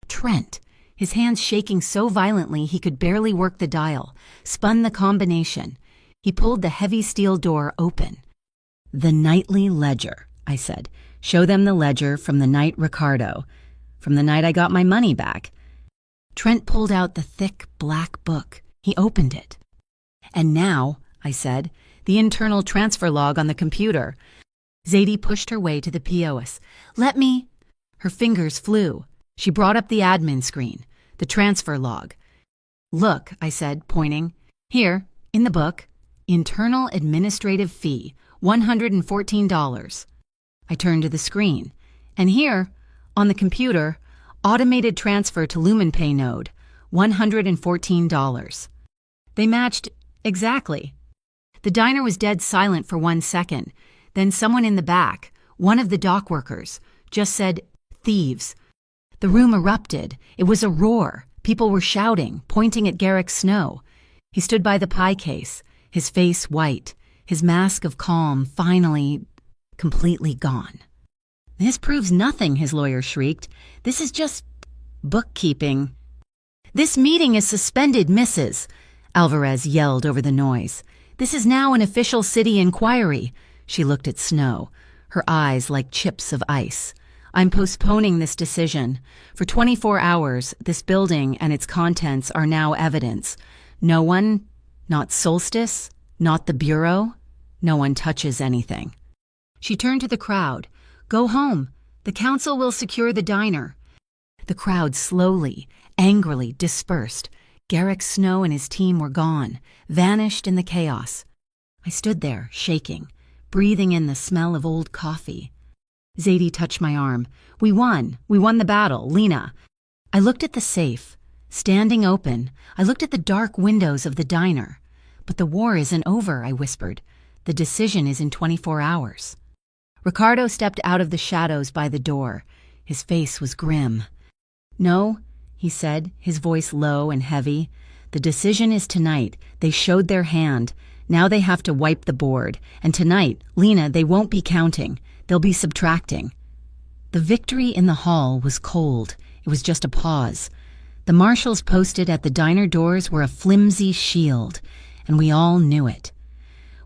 Trent, his hands shaking so violently he could barely work the dial, spun the combination. He pulled the heavy steel door open. The nightly ledger, I said. Show them the ledger from the night Ricardo, from the night I got my money back. Trent pulled out the thick black book. He opened it. And now, I said, the internal transfer log on the computer. Zadie pushed her way to the POS. Let me... Her fingers flew. She brought up the admin screen, the transfer log. Look, I said, pointing. Here, in the book, internal administrative fee, $114. I turned to the screen. And here, on the computer, automated transfer to LumenPay node, $114. They matched exactly. The diner was dead silent for 1 second. Then someone in the back, one of the dock workers, just said, thieves. The room erupted. It was a roar. People were shouting, pointing at Garrick Snow. He stood by the pie case, his face white, his mask of calm finally completely gone. This proves nothing, his lawyer shrieked. This is just bookkeeping. This meeting is suspended, Mrs., Alvarez yelled over the noise. This is now an official city inquiry. She looked at Snow, her eyes like chips of ice. I'm postponing this decision. For 24 hours, this building and its contents are now evidence. No one, not Solstice, not the Bureau, no one touches anything. She turned to the crowd. Go home. The council will secure the diner. The crowd slowly, angrily dispersed. Garrick Snow and his team were gone, vanished in the chaos. I stood there, shaking, breathing in the smell of old coffee. Zadie touched my arm. We won. We won the battle, Lena. I looked at the safe, standing open. I looked at the dark windows of the diner. But the war isn't over, I whispered. The decision is in 24 hours. Ricardo stepped out of the shadows by the door. His face was grim. No, he said, his voice low and heavy. The decision is tonight. They showed their hand. Now they have to wipe the board. And tonight, Lena, they won't be counting. They'll be subtracting. The victory in the hall was cold. It was just a pause. The marshals posted at the diner doors were a flimsy shield, and we all knew it.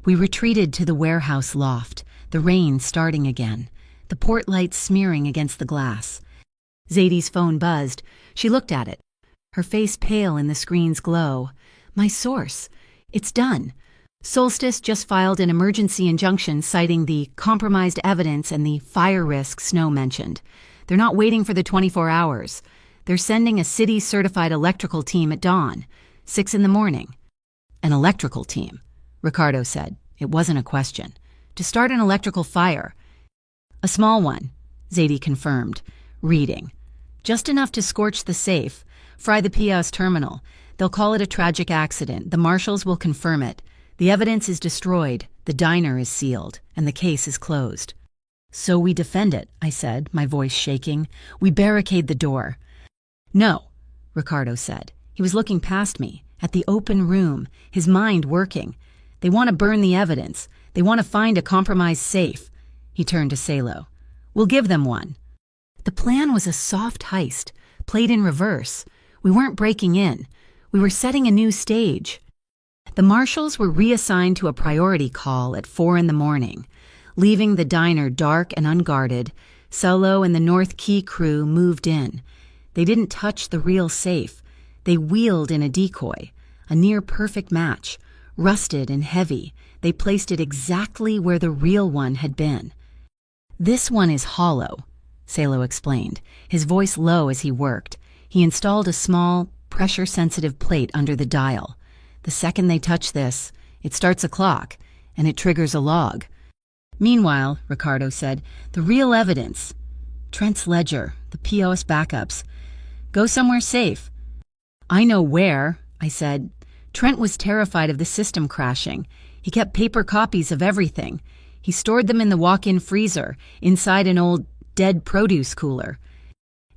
We retreated to the warehouse loft, the rain starting again, the port lights smearing against the glass. Zadie's phone buzzed. She looked at it, her face pale in the screen's glow. My source. It's done. Solstice just filed an emergency injunction citing the compromised evidence and the fire risk Snow mentioned. They're not waiting for the 24 hours. They're sending a city-certified electrical team at dawn, 6 in the morning. An electrical team, Ricardo said. It wasn't a question. To start an electrical fire. A small one, Zadie confirmed, reading. Just enough to scorch the safe, fry the POS terminal. They'll call it a tragic accident. The marshals will confirm it. The evidence is destroyed, the diner is sealed, and the case is closed. So we defend it, I said, my voice shaking. We barricade the door. No, Ricardo said. He was looking past me, at the open room, his mind working. They want to burn the evidence. They want to find a compromised safe. He turned to Salo. We'll give them one. The plan was a soft heist, played in reverse. We weren't breaking in. We were setting a new stage. The marshals were reassigned to a priority call at 4 a.m. Leaving the diner dark and unguarded, Solo and the North Key crew moved in. They didn't touch the real safe. They wheeled in a decoy, a near-perfect match. Rusted and heavy, they placed it exactly where the real one had been. "This one is hollow," Salo explained, his voice low as he worked. He installed a small, pressure-sensitive plate under the dial. The second they touch this, it starts a clock, and it triggers a log. "Meanwhile," Ricardo said, "the real evidence. Trent's ledger, the POS backups. Go somewhere safe." "I know where," I said. Trent was terrified of the system crashing. He kept paper copies of everything. He stored them in the walk-in freezer, inside an old, dead produce cooler.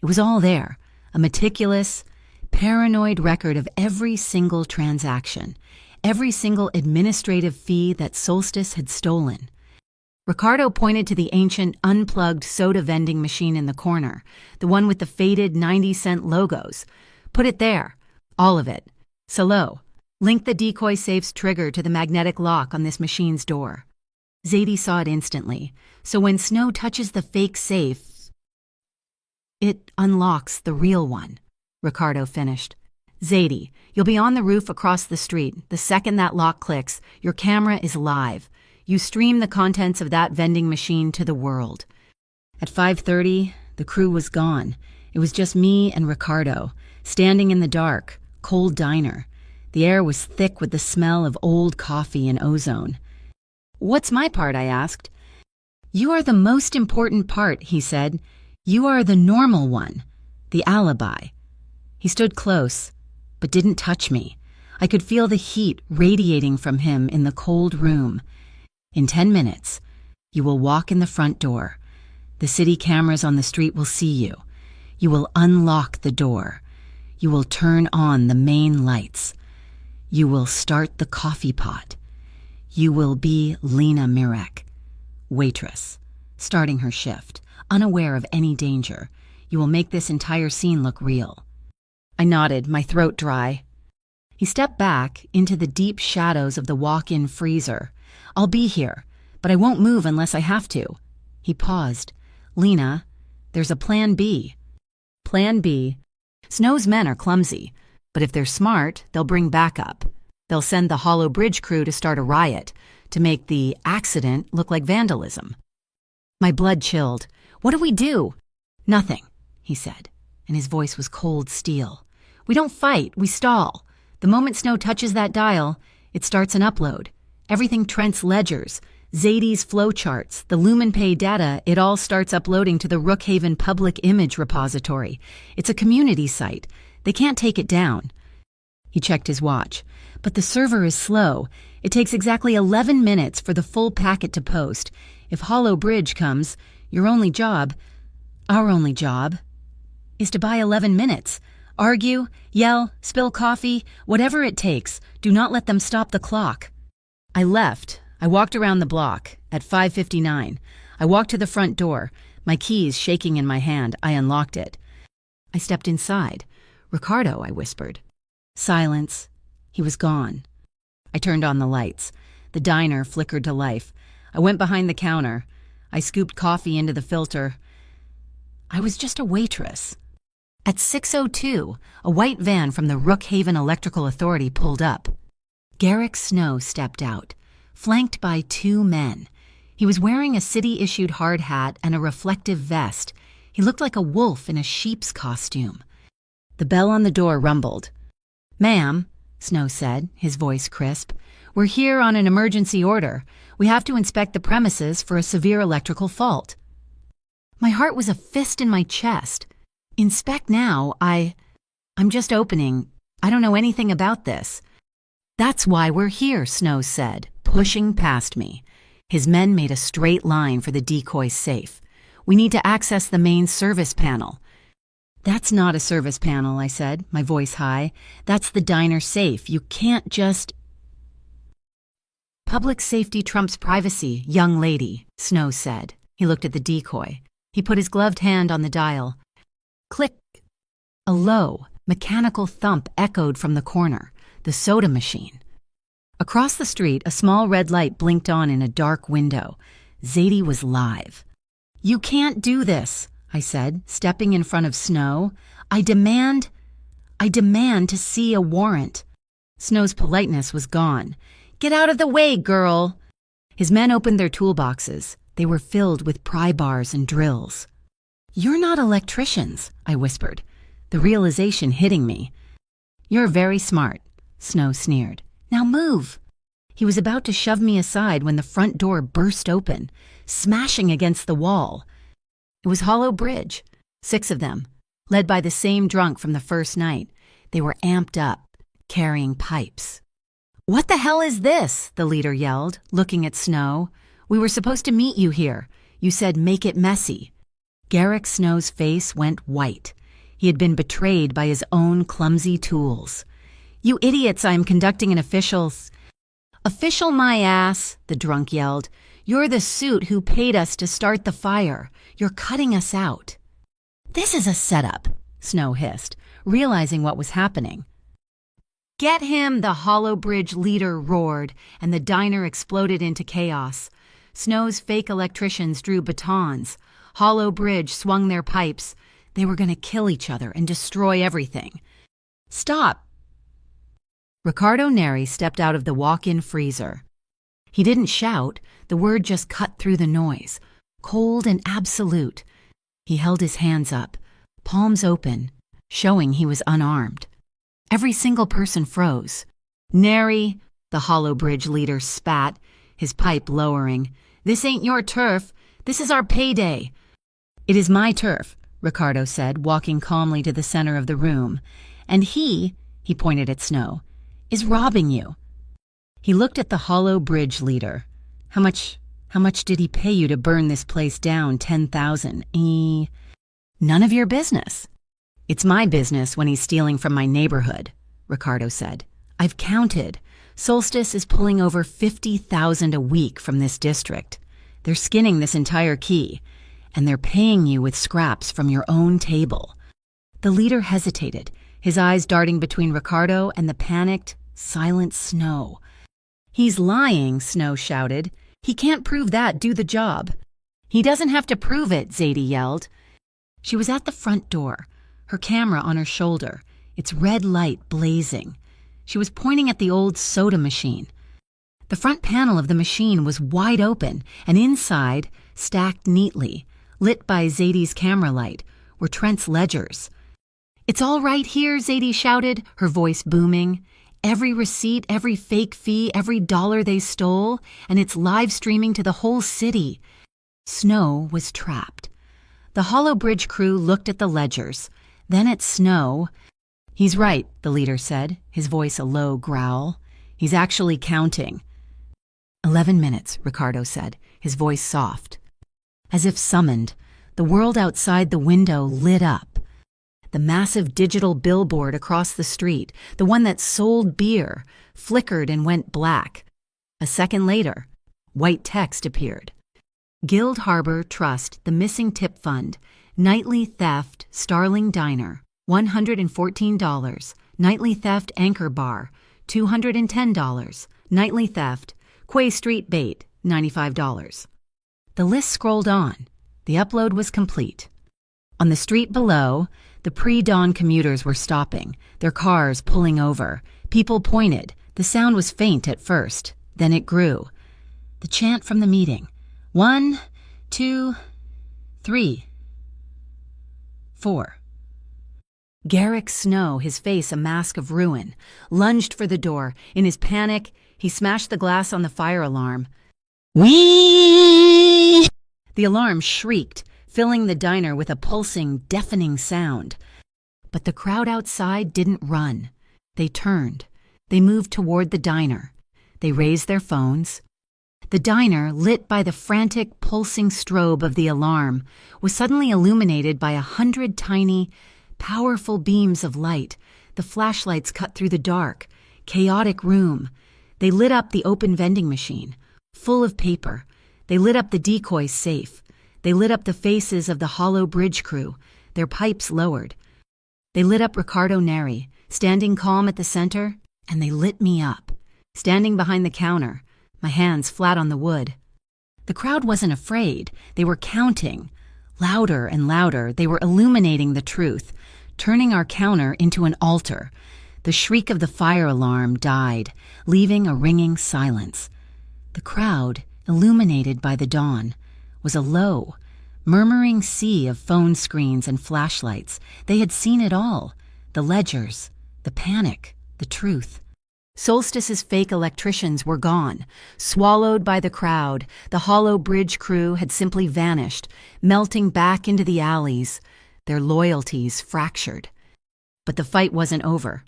It was all there, a meticulous, paranoid record of every single transaction, every single administrative fee that Solstice had stolen. Ricardo pointed to the ancient, unplugged soda vending machine in the corner, the one with the faded 90-cent logos. "Put it there. All of it. Salo, link the decoy safe's trigger to the magnetic lock on this machine's door." Zadie saw it instantly, so when Snow touches the fake safe, it unlocks the real one, Ricardo finished. "Zadie, you'll be on the roof across the street. The second that lock clicks, your camera is live. You stream the contents of that vending machine to the world." At 5:30, the crew was gone. It was just me and Ricardo, standing in the dark, cold diner. The air was thick with the smell of old coffee and ozone. "What's my part?" I asked. "You are the most important part," he said. "You are the normal one, the alibi." He stood close, but didn't touch me. I could feel the heat radiating from him in the cold room. "In 10 minutes, you will walk in the front door. The city cameras on the street will see you. You will unlock the door. You will turn on the main lights. You will start the coffee pot. You will be Lena Mirek, waitress, starting her shift, unaware of any danger. You will make this entire scene look real." I nodded, my throat dry. He stepped back into the deep shadows of the walk-in freezer. "I'll be here, but I won't move unless I have to." He paused. "Lena, there's a plan B." "Plan B? Snow's men are clumsy, but if they're smart, they'll bring backup. They'll send the Hollow Bridge crew to start a riot, to make the accident look like vandalism." My blood chilled. "What do we do?" "Nothing," he said, and his voice was cold steel. "We don't fight, we stall. The moment Snow touches that dial, it starts an upload. Everything Trent's ledgers, Zadie's flowcharts, the LumenPay data, it all starts uploading to the Rookhaven Public Image Repository. It's a community site. They can't take it down." He checked his watch. "But the server is slow. It takes exactly 11 minutes for the full packet to post. If Hollow Bridge comes, our only job, is to buy 11 minutes. Argue, yell, spill coffee, whatever it takes. Do not let them stop the clock." I left. I walked around the block. At 5:59, I walked to the front door, my keys shaking in my hand. I unlocked it. I stepped inside. "Ricardo," I whispered. Silence. He was gone. I turned on the lights. The diner flickered to life. I went behind the counter. I scooped coffee into the filter. I was just a waitress. At 6:02, a white van from the Rookhaven Electrical Authority pulled up. Garrick Snow stepped out, flanked by 2 men. He was wearing a city-issued hard hat and a reflective vest. He looked like a wolf in a sheep's costume. The bell on the door rumbled. "Ma'am," Snow said, his voice crisp, "we're here on an emergency order. We have to inspect the premises for a severe electrical fault." My heart was a fist in my chest. "Inspect now? I'm just opening. I don't know anything about this." "That's why we're here," Snow said, pushing past me. His men made a straight line for the decoy safe. "We need to access the main service panel." "That's not a service panel," I said, my voice high. "That's the diner safe. You can't just—" "Public safety trumps privacy, young lady," Snow said. He looked at the decoy. He put his gloved hand on the dial. Click. A low, mechanical thump echoed from the corner. The soda machine. Across the street, a small red light blinked on in a dark window. Zadie was live. "You can't do this," I said, stepping in front of Snow. I demand to see a warrant." Snow's politeness was gone. "Get out of the way, girl." His men opened their toolboxes. They were filled with pry bars and drills. "You're not electricians," I whispered, the realization hitting me. "You're very smart," Snow sneered. "Now move." He was about to shove me aside when the front door burst open, smashing against the wall. It was Hollow Bridge, 6 of them, led by the same drunk from the first night. They were amped up, carrying pipes. "What the hell is this?" the leader yelled, looking at Snow. "We were supposed to meet you here. You said make it messy." Garrick Snow's face went white. He had been betrayed by his own clumsy tools. "You idiots, I am conducting an Official my ass," the drunk yelled. "You're the suit who paid us to start the fire. You're cutting us out." "This is a setup," Snow hissed, realizing what was happening. "Get him," the Hollow Bridge leader roared, and the diner exploded into chaos. Snow's fake electricians drew batons. Hollow Bridge swung their pipes. They were going to kill each other and destroy everything. "Stop!" Ricardo Neri stepped out of the walk-in freezer. He didn't shout. The word just cut through the noise, cold and absolute. He held his hands up, palms open, showing he was unarmed. Every single person froze. "Neri," the Hollow Bridge leader spat, his pipe lowering. "This ain't your turf. This is our payday." "It is my turf," Ricardo said, walking calmly to the center of the room. "And he pointed at Snow, is robbing you." He looked at the Hollow Bridge leader. How much did he pay you to burn this place down? 10,000. None of your business." "It's my business when he's stealing from my neighborhood," Ricardo said. "I've counted. Solstice is pulling over 50,000 a week from this district. They're skinning this entire key, and they're paying you with scraps from your own table." The leader hesitated, his eyes darting between Ricardo and the panicked, silent Snow. "He's lying," Snow shouted. "He can't prove that. Do the job." "He doesn't have to prove it," Zadie yelled. She was at the front door, her camera on her shoulder, its red light blazing. She was pointing at the old soda machine. The front panel of the machine was wide open, and inside, stacked neatly, lit by Zadie's camera light, were Trent's ledgers. "It's all right here," Zadie shouted, her voice booming. "Every receipt, every fake fee, every dollar they stole, and it's live streaming to the whole city." Snow was trapped. The Hollow Bridge crew looked at the ledgers, then at Snow. "He's right," the leader said, his voice a low growl. "He's actually counting." 11 minutes, Ricardo said, his voice soft. As if summoned, the world outside the window lit up. The massive digital billboard across the street, the one that sold beer, flickered and went black. A second later, white text appeared. "Guild Harbor Trust, the Missing Tip Fund, Nightly Theft, Starling Diner, $114. Nightly Theft Anchor Bar, $210. Nightly Theft, Quay Street Bait, $95. The list scrolled on. The upload was complete. On the street below, the pre-dawn commuters were stopping, their cars pulling over. People pointed. The sound was faint at first. Then it grew. The chant from the meeting. 1, 2, 3, 4. Garrick Snow, his face a mask of ruin, lunged for the door. In his panic, he smashed the glass on the fire alarm. Whee! The alarm shrieked, filling the diner with a pulsing, deafening sound. But the crowd outside didn't run. They turned. They moved toward the diner. They raised their phones. The diner, lit by the frantic, pulsing strobe of the alarm, was suddenly illuminated by 100 tiny, powerful beams of light. The flashlights cut through the dark, chaotic room. They lit up the open vending machine, full of paper. They lit up the decoy safe. They lit up the faces of the Hollow Bridge crew, their pipes lowered. They lit up Ricardo Neri, standing calm at the center, and they lit me up. standing behind the counter, my hands flat on the wood. The crowd wasn't afraid. They were counting. Louder and louder, they were illuminating the truth, turning our counter into an altar. The shriek of the fire alarm died, leaving a ringing silence. The crowd, illuminated by the dawn, was a low, murmuring sea of phone screens and flashlights. They had seen it all, the ledgers, the panic, the truth. Solstice's fake electricians were gone, swallowed by the crowd. The Hollow Bridge crew had simply vanished, melting back into the alleys, their loyalties fractured. But the fight wasn't over.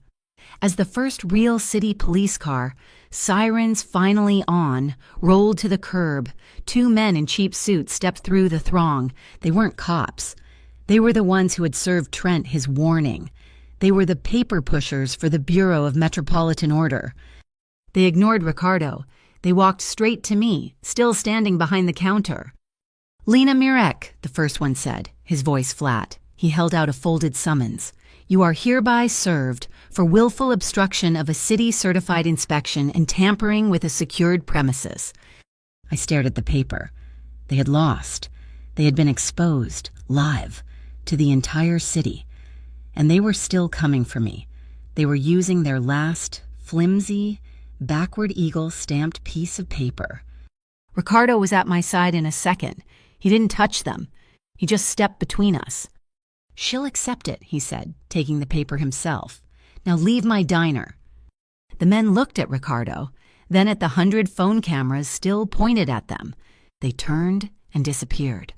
As the first real city police car, sirens finally on, rolled to the curb, two men in cheap suits stepped through the throng. They weren't cops. They were the ones who had served Trent his warning. They were the paper pushers for the Bureau of Metropolitan Order. They ignored Ricardo. They walked straight to me, still standing behind the counter. "Lena Mirek," the first one said, his voice flat. He held out a folded summons. "You are hereby served for willful obstruction of a city-certified inspection and tampering with a secured premises." I stared at the paper. They had lost. They had been exposed, live, to the entire city. And they were still coming for me. They were using their last, flimsy, backward eagle-stamped piece of paper. Ricardo was at my side in a second. He didn't touch them. He just stepped between us. "She'll accept it," he said, taking the paper himself. "Now leave my diner." The men looked at Ricardo, then at the 100 phone cameras still pointed at them. They turned and disappeared.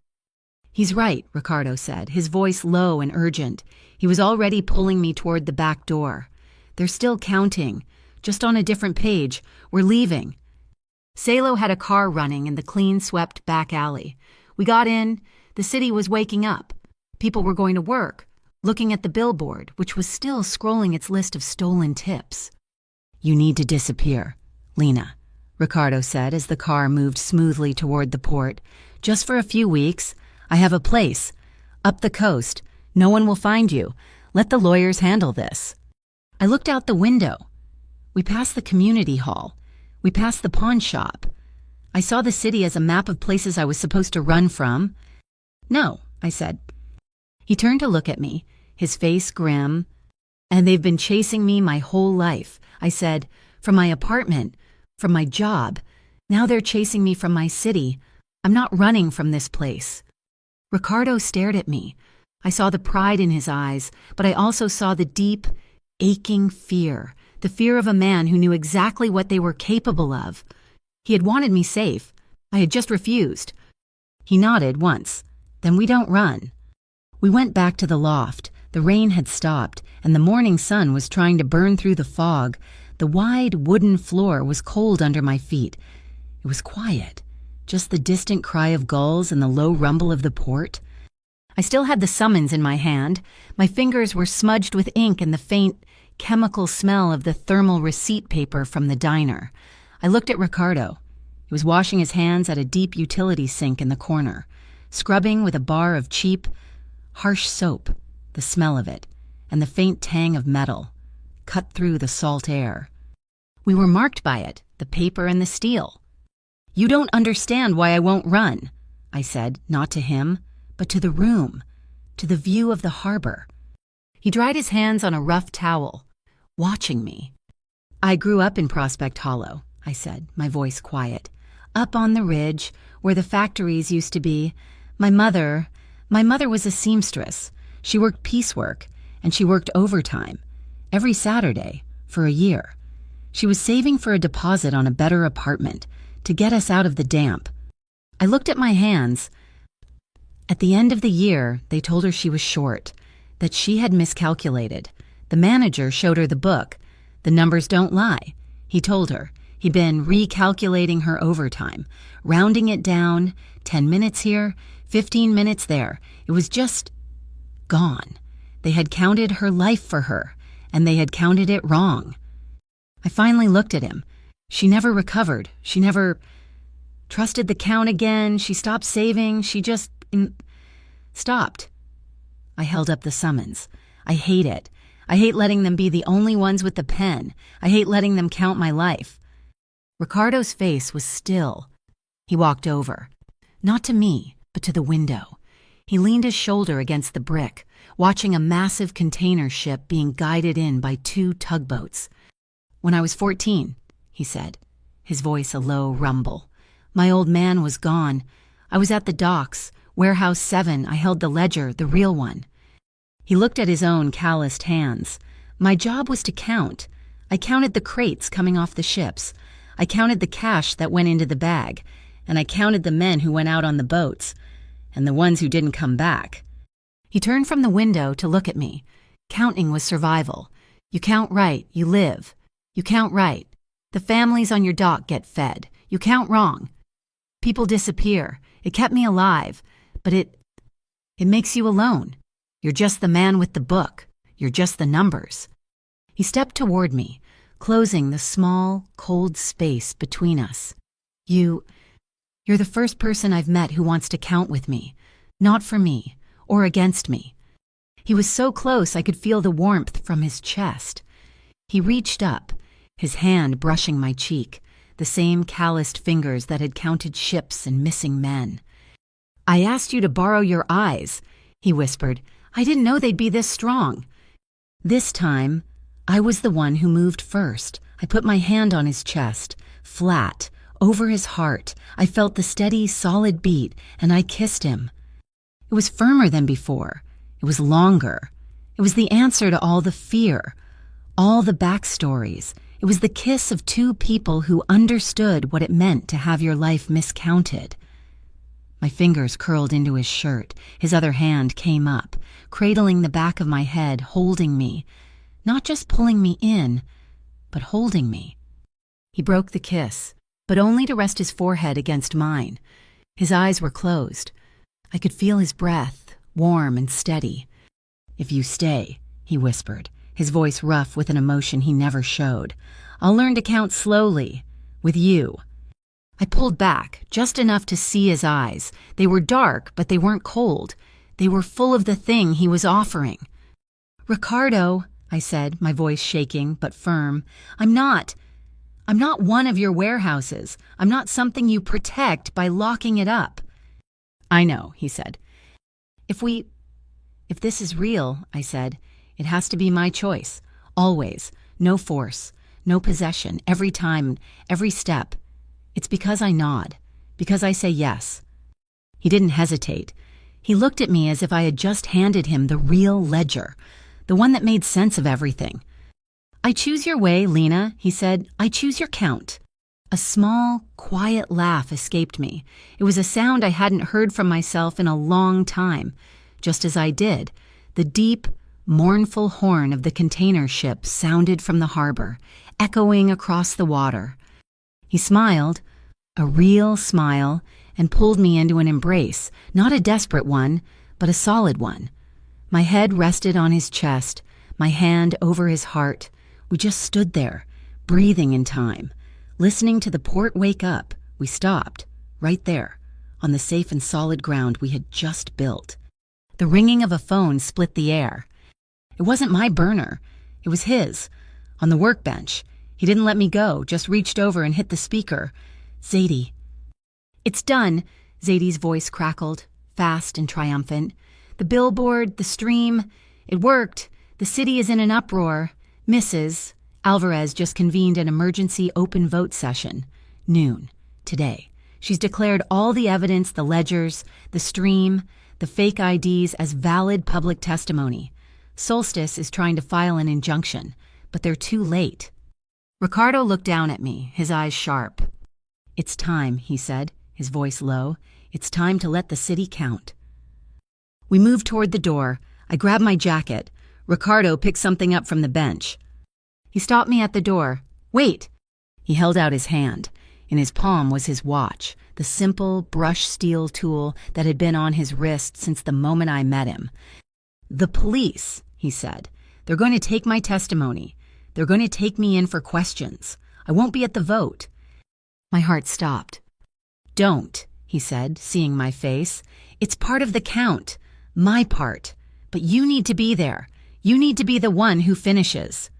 "He's right," Ricardo said, his voice low and urgent. He was already pulling me toward the back door. "They're still counting, just on a different page. We're leaving." Salo had a car running in the clean-swept back alley. We got in. The city was waking up. People were going to work, looking at the billboard, which was still scrolling its list of stolen tips. "You need to disappear, Lena," Ricardo said as the car moved smoothly toward the port. "Just for a few weeks. I have a place. Up the coast. No one will find you. Let the lawyers handle this." I looked out the window. We passed the community hall. We passed the pawn shop. I saw the city as a map of places I was supposed to run from. "No," I said. He turned to look at me, his face grim. "And they've been chasing me my whole life," I said, "from my apartment, from my job. Now they're chasing me from my city. I'm not running from this place." Ricardo stared at me. I saw the pride in his eyes, but I also saw the deep, aching fear, the fear of a man who knew exactly what they were capable of. He had wanted me safe. I had just refused. He nodded once. "Then we don't run." We went back to the loft. The rain had stopped, and the morning sun was trying to burn through the fog. The wide wooden floor was cold under my feet. It was quiet, just the distant cry of gulls and the low rumble of the port. I still had the summons in my hand. My fingers were smudged with ink and the faint, chemical smell of the thermal receipt paper from the diner. I looked at Ricardo. He was washing his hands at a deep utility sink in the corner, scrubbing with a bar of cheap, harsh soap, the smell of it, and the faint tang of metal, cut through the salt air. We were marked by it, the paper and the steel. "You don't understand why I won't run," I said, not to him, but to the room, to the view of the harbor. He dried his hands on a rough towel, watching me. "I grew up in Prospect Hollow," I said, my voice quiet. "Up on the ridge, where the factories used to be. My mother was a seamstress. She worked piecework, and she worked overtime, every Saturday, for a year. She was saving for a deposit on a better apartment, to get us out of the damp. I looked at my hands. At the end of the year, they told her she was short, that she had miscalculated. The manager showed her the book. The numbers don't lie, he told her. He'd been recalculating her overtime, rounding it down, 10 minutes here, 15 minutes there. It was just gone. They had counted her life for her, and they had counted it wrong. I finally looked at him. She never recovered. She never trusted the count again. She stopped saving. She just stopped. I held up the summons. I hate it. I hate letting them be the only ones with the pen. I hate letting them count my life. Ricardo's face was still. He walked over. Not to me, but to the window. He leaned his shoulder against the brick, watching a massive container ship being guided in by 2 tugboats. "When I was 14, he said, his voice a low rumble. "My old man was gone. I was at the docks, warehouse 7. I held the ledger, the real one." He looked at his own calloused hands. "My job was to count. I counted the crates coming off the ships. I counted the cash that went into the bag, and I counted the men who went out on the boats, and the ones who didn't come back." He turned from the window to look at me. Counting was survival. You count right, you live. You count right. The families on your dock get fed. You count wrong. People disappear. It kept me alive, but it makes you alone. You're just the man with the book. You're just the numbers. He stepped toward me, closing the small, cold space between us. You're the first person I've met who wants to count with me, not for me or against me. He was so close I could feel the warmth from his chest. He reached up, his hand brushing my cheek, the same calloused fingers that had counted ships and missing men. "I asked you to borrow your eyes," he whispered. "I didn't know they'd be this strong." This time, I was the one who moved first. I put my hand on his chest, flat, over his heart. I felt the steady, solid beat, and I kissed him. It was firmer than before. It was longer. It was the answer to all the fear, all the backstories. It was the kiss of 2 people who understood what it meant to have your life miscounted. My fingers curled into his shirt. His other hand came up, cradling the back of my head, holding me. Not just pulling me in, but holding me. He broke the kiss, but only to rest his forehead against mine. His eyes were closed. I could feel his breath, warm and steady. "If you stay," he whispered, his voice rough with an emotion he never showed, "I'll learn to count slowly, with you." I pulled back, just enough to see his eyes. They were dark, but they weren't cold. They were full of the thing he was offering. "Ricardo," I said, my voice shaking but firm, I'm not one of your warehouses. I'm not something you protect by locking it up." "I know," he said. If this is real," I said, "it has to be my choice. Always. No force. No possession. Every time. Every step. It's because I nod. Because I say yes." He didn't hesitate. He looked at me as if I had just handed him the real ledger, the one that made sense of everything. "I choose your way, Lena," he said. "I choose your count." A small, quiet laugh escaped me. It was a sound I hadn't heard from myself in a long time. Just as I did, the deep, mournful horn of the container ship sounded from the harbor, echoing across the water. He smiled, a real smile, and pulled me into an embrace, not a desperate one, but a solid one. My head rested on his chest, my hand over his heart. We just stood there, breathing in time. Listening to the port wake up, we stopped, right there, on the safe and solid ground we had just built. The ringing of a phone split the air. It wasn't my burner. It was his, on the workbench. He didn't let me go, just reached over and hit the speaker. "Zadie." "It's done," Zadie's voice crackled, fast and triumphant. "The billboard, the stream, it worked. The city is in an uproar. Mrs. Alvarez just convened an emergency open vote session. Noon, today. She's declared all the evidence, the ledgers, the stream, the fake IDs as valid public testimony. Solstice is trying to file an injunction, but they're too late." Ricardo looked down at me, his eyes sharp. "It's time," he said, his voice low. "It's time to let the city count." We moved toward the door. I grabbed my jacket. Ricardo picked something up from the bench. He stopped me at the door. "Wait!" He held out his hand. In his palm was his watch, the simple brushed steel tool that had been on his wrist since the moment I met him. "The police," he said. "They're going to take my testimony. They're going to take me in for questions. I won't be at the vote." My heart stopped. "Don't," he said, seeing my face. "It's part of the count. My part. But you need to be there. You need to be the one who finishes."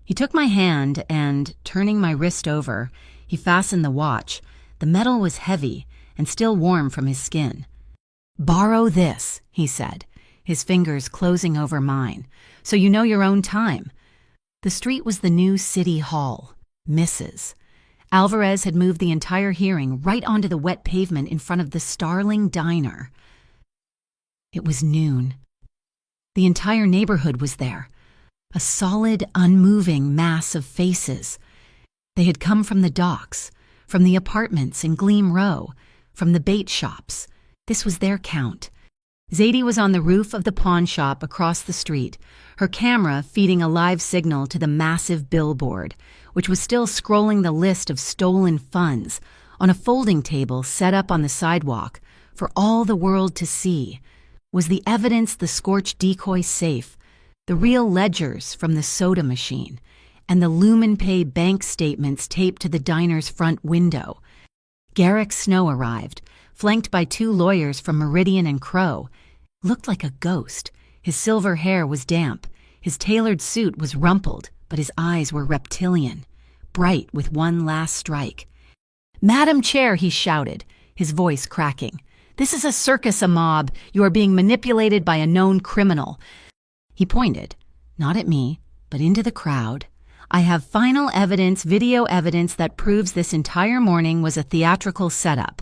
He took my hand and, turning my wrist over, He fastened the watch. The metal was heavy and still warm from his skin. "Borrow this," he said, his fingers closing over mine, "so you know your own time." The street was the new city hall, Mrs. Alvarez had moved the entire hearing right onto the wet pavement in front of the Starling Diner. It was noon. The entire neighborhood was there, a solid, unmoving mass of faces. They had come from the docks, from the apartments in Gleam Row, from the bait shops. This was their count. Zadie was on the roof of the pawn shop across the street, her camera feeding a live signal to the massive billboard, which was still scrolling the list of stolen funds on a folding table set up on the sidewalk for all the world to see. Was the evidence the scorched decoy safe, the real ledgers from the soda machine, and the LumenPay bank statements taped to the diner's front window. Garrick Snow arrived, flanked by 2 lawyers from Meridian and Crow. Looked like a ghost. His silver hair was damp. His tailored suit was rumpled, but his eyes were reptilian, bright with one last strike. "Madam Chair," he shouted, his voice cracking. "This is a circus, a mob. You are being manipulated by a known criminal." He pointed, not at me, but into the crowd. "I have final evidence, video evidence that proves this entire morning was a theatrical setup."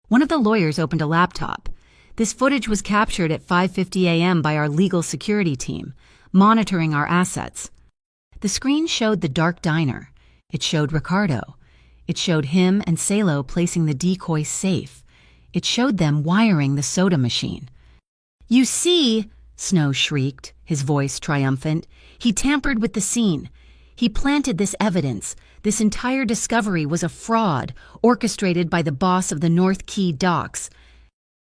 One of the lawyers opened a laptop. This footage was captured at 5:50 a.m. by our legal security team, monitoring our assets. The screen showed the dark diner. It showed Ricardo. It showed him and Salo placing the decoy safe. It showed them wiring the soda machine. "You see," Snow shrieked, his voice triumphant, "he tampered with the scene. He planted this evidence. This entire discovery was a fraud, orchestrated by the boss of the North Key docks."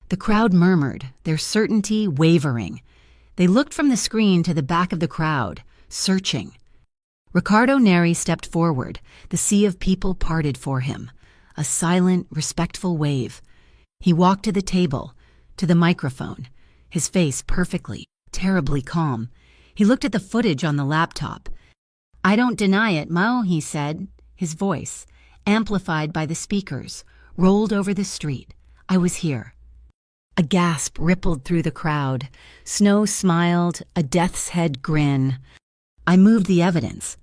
The crowd murmured, their certainty wavering. They looked from the screen to the back of the crowd, searching. Ricardo Neri stepped forward. The sea of people parted for him. A silent, respectful wave. He walked to the table, to the microphone, his face perfectly, terribly calm. He looked at the footage on the laptop. "I don't deny it, Mo," he said, his voice, amplified by the speakers, rolled over the street. "I was here." A gasp rippled through the crowd. Snow smiled, a death's head grin. "I moved the evidence."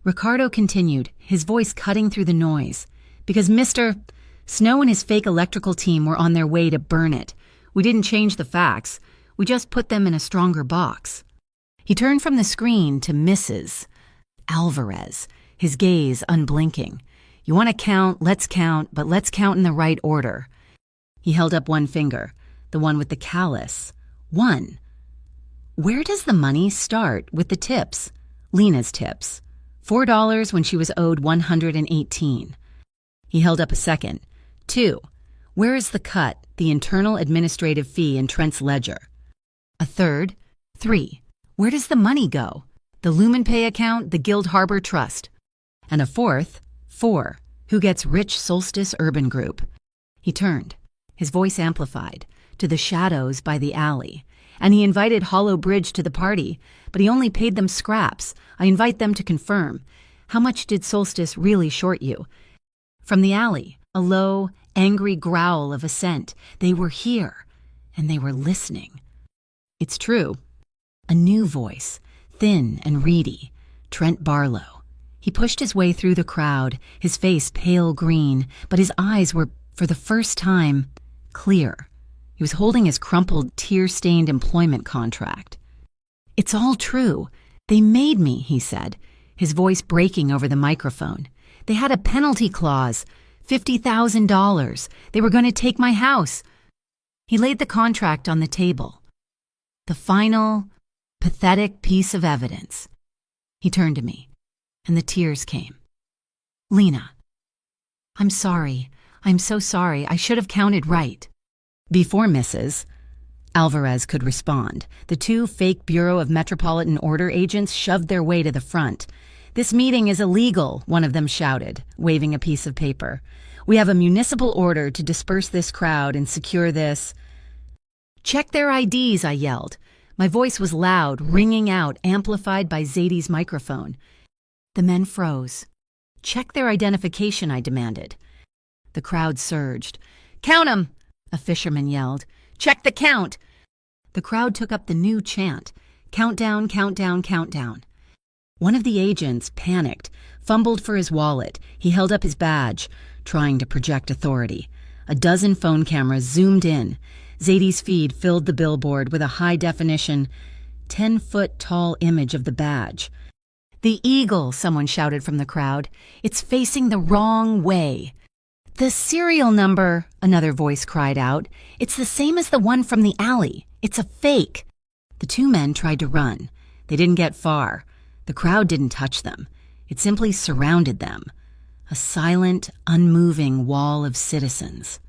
Ricardo continued, his voice cutting through the noise. "Because Mr. Snow and his fake electrical team were on their way to burn it. We didn't change the facts. We just put them in a stronger box." He turned from the screen to Mrs. Alvarez, his gaze unblinking. "You want to count, but let's count in the right order." He held up one finger, the one with the callus. 1. Where does the money start with the tips? Lena's tips. $4 when she was owed $118. He held up a second. 2. Where is the cut, the internal administrative fee in Trent's ledger? A third. 3. Where does the money go? The LumenPay account, the Guild Harbor Trust. And a fourth. 4. Who gets Rich Solstice Urban Group? He turned, his voice amplified, to the shadows by the alley. "And he invited Hollow Bridge to the party, but he only paid them scraps. I invite them to confirm. How much did Solstice really short you?" From the alley, a low, angry growl of assent. They were here, and they were listening. "It's true." A new voice, thin and reedy. Trent Barlow. He pushed his way through the crowd, his face pale green, but his eyes were, for the first time, clear. He was holding his crumpled, tear-stained employment contract. "It's all true. They made me," he said, his voice breaking over the microphone. "They had a penalty clause, $50,000. They were going to take my house." He laid the contract on the table. The final, pathetic piece of evidence. He turned to me, and the tears came. "Lena, I'm sorry. I'm so sorry. I should have counted right." Before Mrs. Alvarez could respond, the 2 fake Bureau of Metropolitan Order agents shoved their way to the front. "This meeting is illegal," one of them shouted, waving a piece of paper. "We have a municipal order to disperse this crowd and secure this." "Check their IDs," I yelled. My voice was loud, ringing out, amplified by Zadie's microphone. The men froze. Check their identification, I demanded. The crowd surged. Count 'em, a fisherman yelled. Check the count. The crowd took up the new chant. Countdown, countdown, countdown. One of the agents, panicked, fumbled for his wallet. He held up his badge, trying to project authority. A dozen phone cameras zoomed in. Zadie's feed filled the billboard with a high-definition, 10-foot-tall image of the badge. The eagle, someone shouted from the crowd. It's facing the wrong way. The serial number, another voice cried out. It's the same as the one from the alley. It's a fake. The two men tried to run. They didn't get far. The crowd didn't touch them. It simply surrounded them. A silent, unmoving wall of citizens.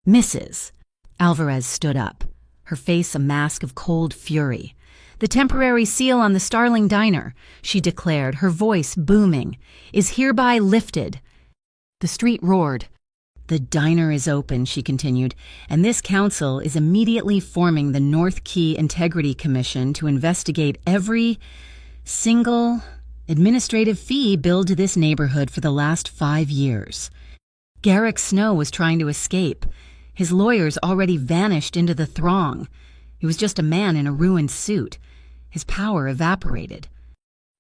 Mrs. Alvarez stood up, her face a mask of cold fury. The temporary seal on the Starling Diner, she declared, her voice booming, is hereby lifted. The street roared. The diner is open, she continued, and this council is immediately forming the North Key Integrity Commission to investigate every single administrative fee billed to this neighborhood for the last 5 years. Garrick Snow was trying to escape. His lawyers already vanished into the throng. He was just a man in a ruined suit. His power evaporated.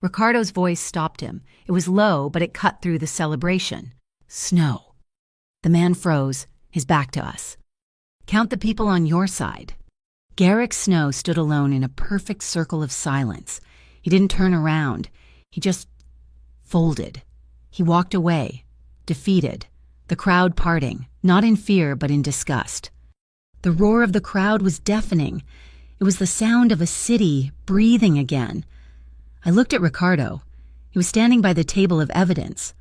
Ricardo's voice stopped him. It was low, but it cut through the celebration. Snow. The man froze, his back to us. Count the people on your side. Garrick Snow stood alone in a perfect circle of silence. He didn't turn around. He just folded. He walked away, defeated, the crowd parting, not in fear but in disgust. The roar of the crowd was deafening. It was the sound of a city breathing again. I looked at Ricardo. He was standing by the table of evidence,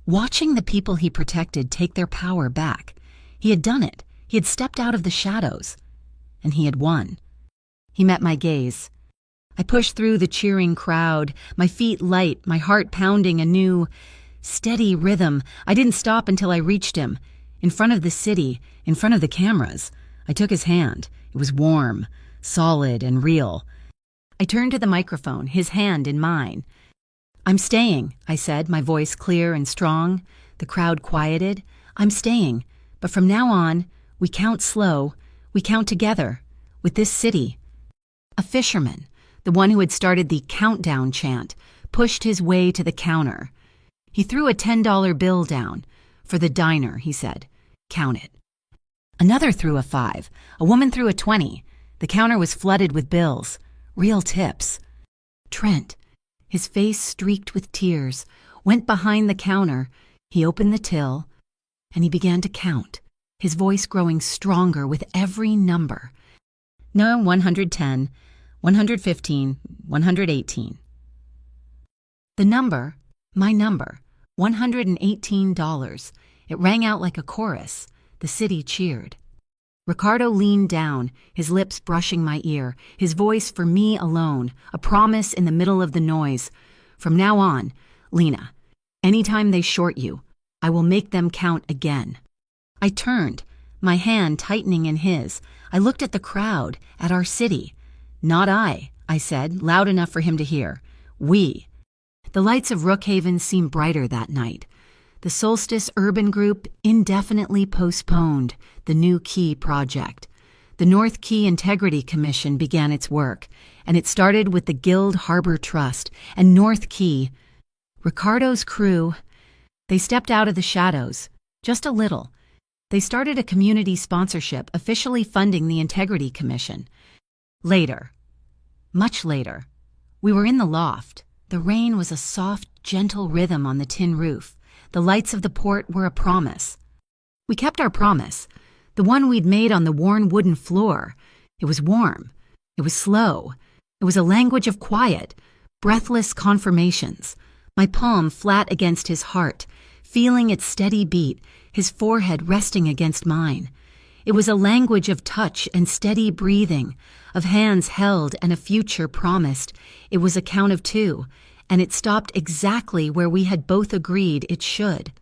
watching the people he protected take their power back. He had done it. He had stepped out of the shadows. And he had won. He met my gaze. I pushed through the cheering crowd, my feet light, my heart pounding a new, steady rhythm. I didn't stop until I reached him. In front of the city, in front of the cameras. I took his hand. It was warm, solid, and real. I turned to the microphone, his hand in mine. I'm staying, I said, my voice clear and strong. The crowd quieted. I'm staying, but from now on, we count slow, we count together, with this city. A fisherman, the one who had started the countdown chant, pushed his way to the counter. He threw a $10 bill down. For the diner, he said. Count it. Another threw a 5. A woman threw a 20. The counter was flooded with bills. Real tips. Trent, his face streaked with tears, went behind the counter. He opened the till, and he began to count, his voice growing stronger with every number. No, 110, 115, 118. The number, my number, $118. It rang out like a chorus. The city cheered. Ricardo leaned down, his lips brushing my ear, his voice for me alone, a promise in the middle of the noise. From now on, Lena, anytime they short you, I will make them count again. I turned, my hand tightening in his. I looked at the crowd, at our city. Not I said, loud enough for him to hear. We. The lights of Rookhaven seemed brighter that night. The Solstice Urban Group indefinitely postponed the New Key project. The North Key Integrity Commission began its work, and it started with the Guild Harbor Trust and North Key. Ricardo's crew, they stepped out of the shadows, just a little. They started a community sponsorship officially funding the Integrity Commission. Later, much later, we were in the loft. The rain was a soft, gentle rhythm on the tin roof. The lights of the port were a promise. We kept our promise, the one we'd made on the worn wooden floor. It was warm. It was slow. It was a language of quiet, breathless confirmations. My palm flat against his heart, feeling its steady beat, his forehead resting against mine. It was a language of touch and steady breathing, of hands held and a future promised. It was a count of 2. And it stopped exactly where we had both agreed it should.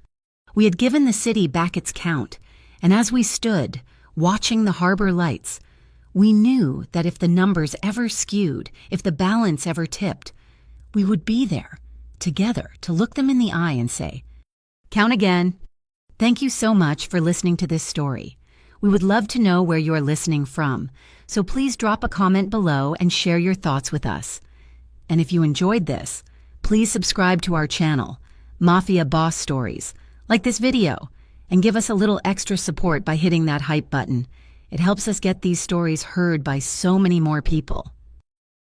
We had given the city back its count, and as we stood, watching the harbor lights, we knew that if the numbers ever skewed, if the balance ever tipped, we would be there, together, to look them in the eye and say, Count again. Thank you so much for listening to this story. We would love to know where you're listening from, so please drop a comment below and share your thoughts with us. And if you enjoyed this, please subscribe to our channel, Mafia Boss Stories, like this video, and give us a little extra support by hitting that hype button. It helps us get these stories heard by so many more people.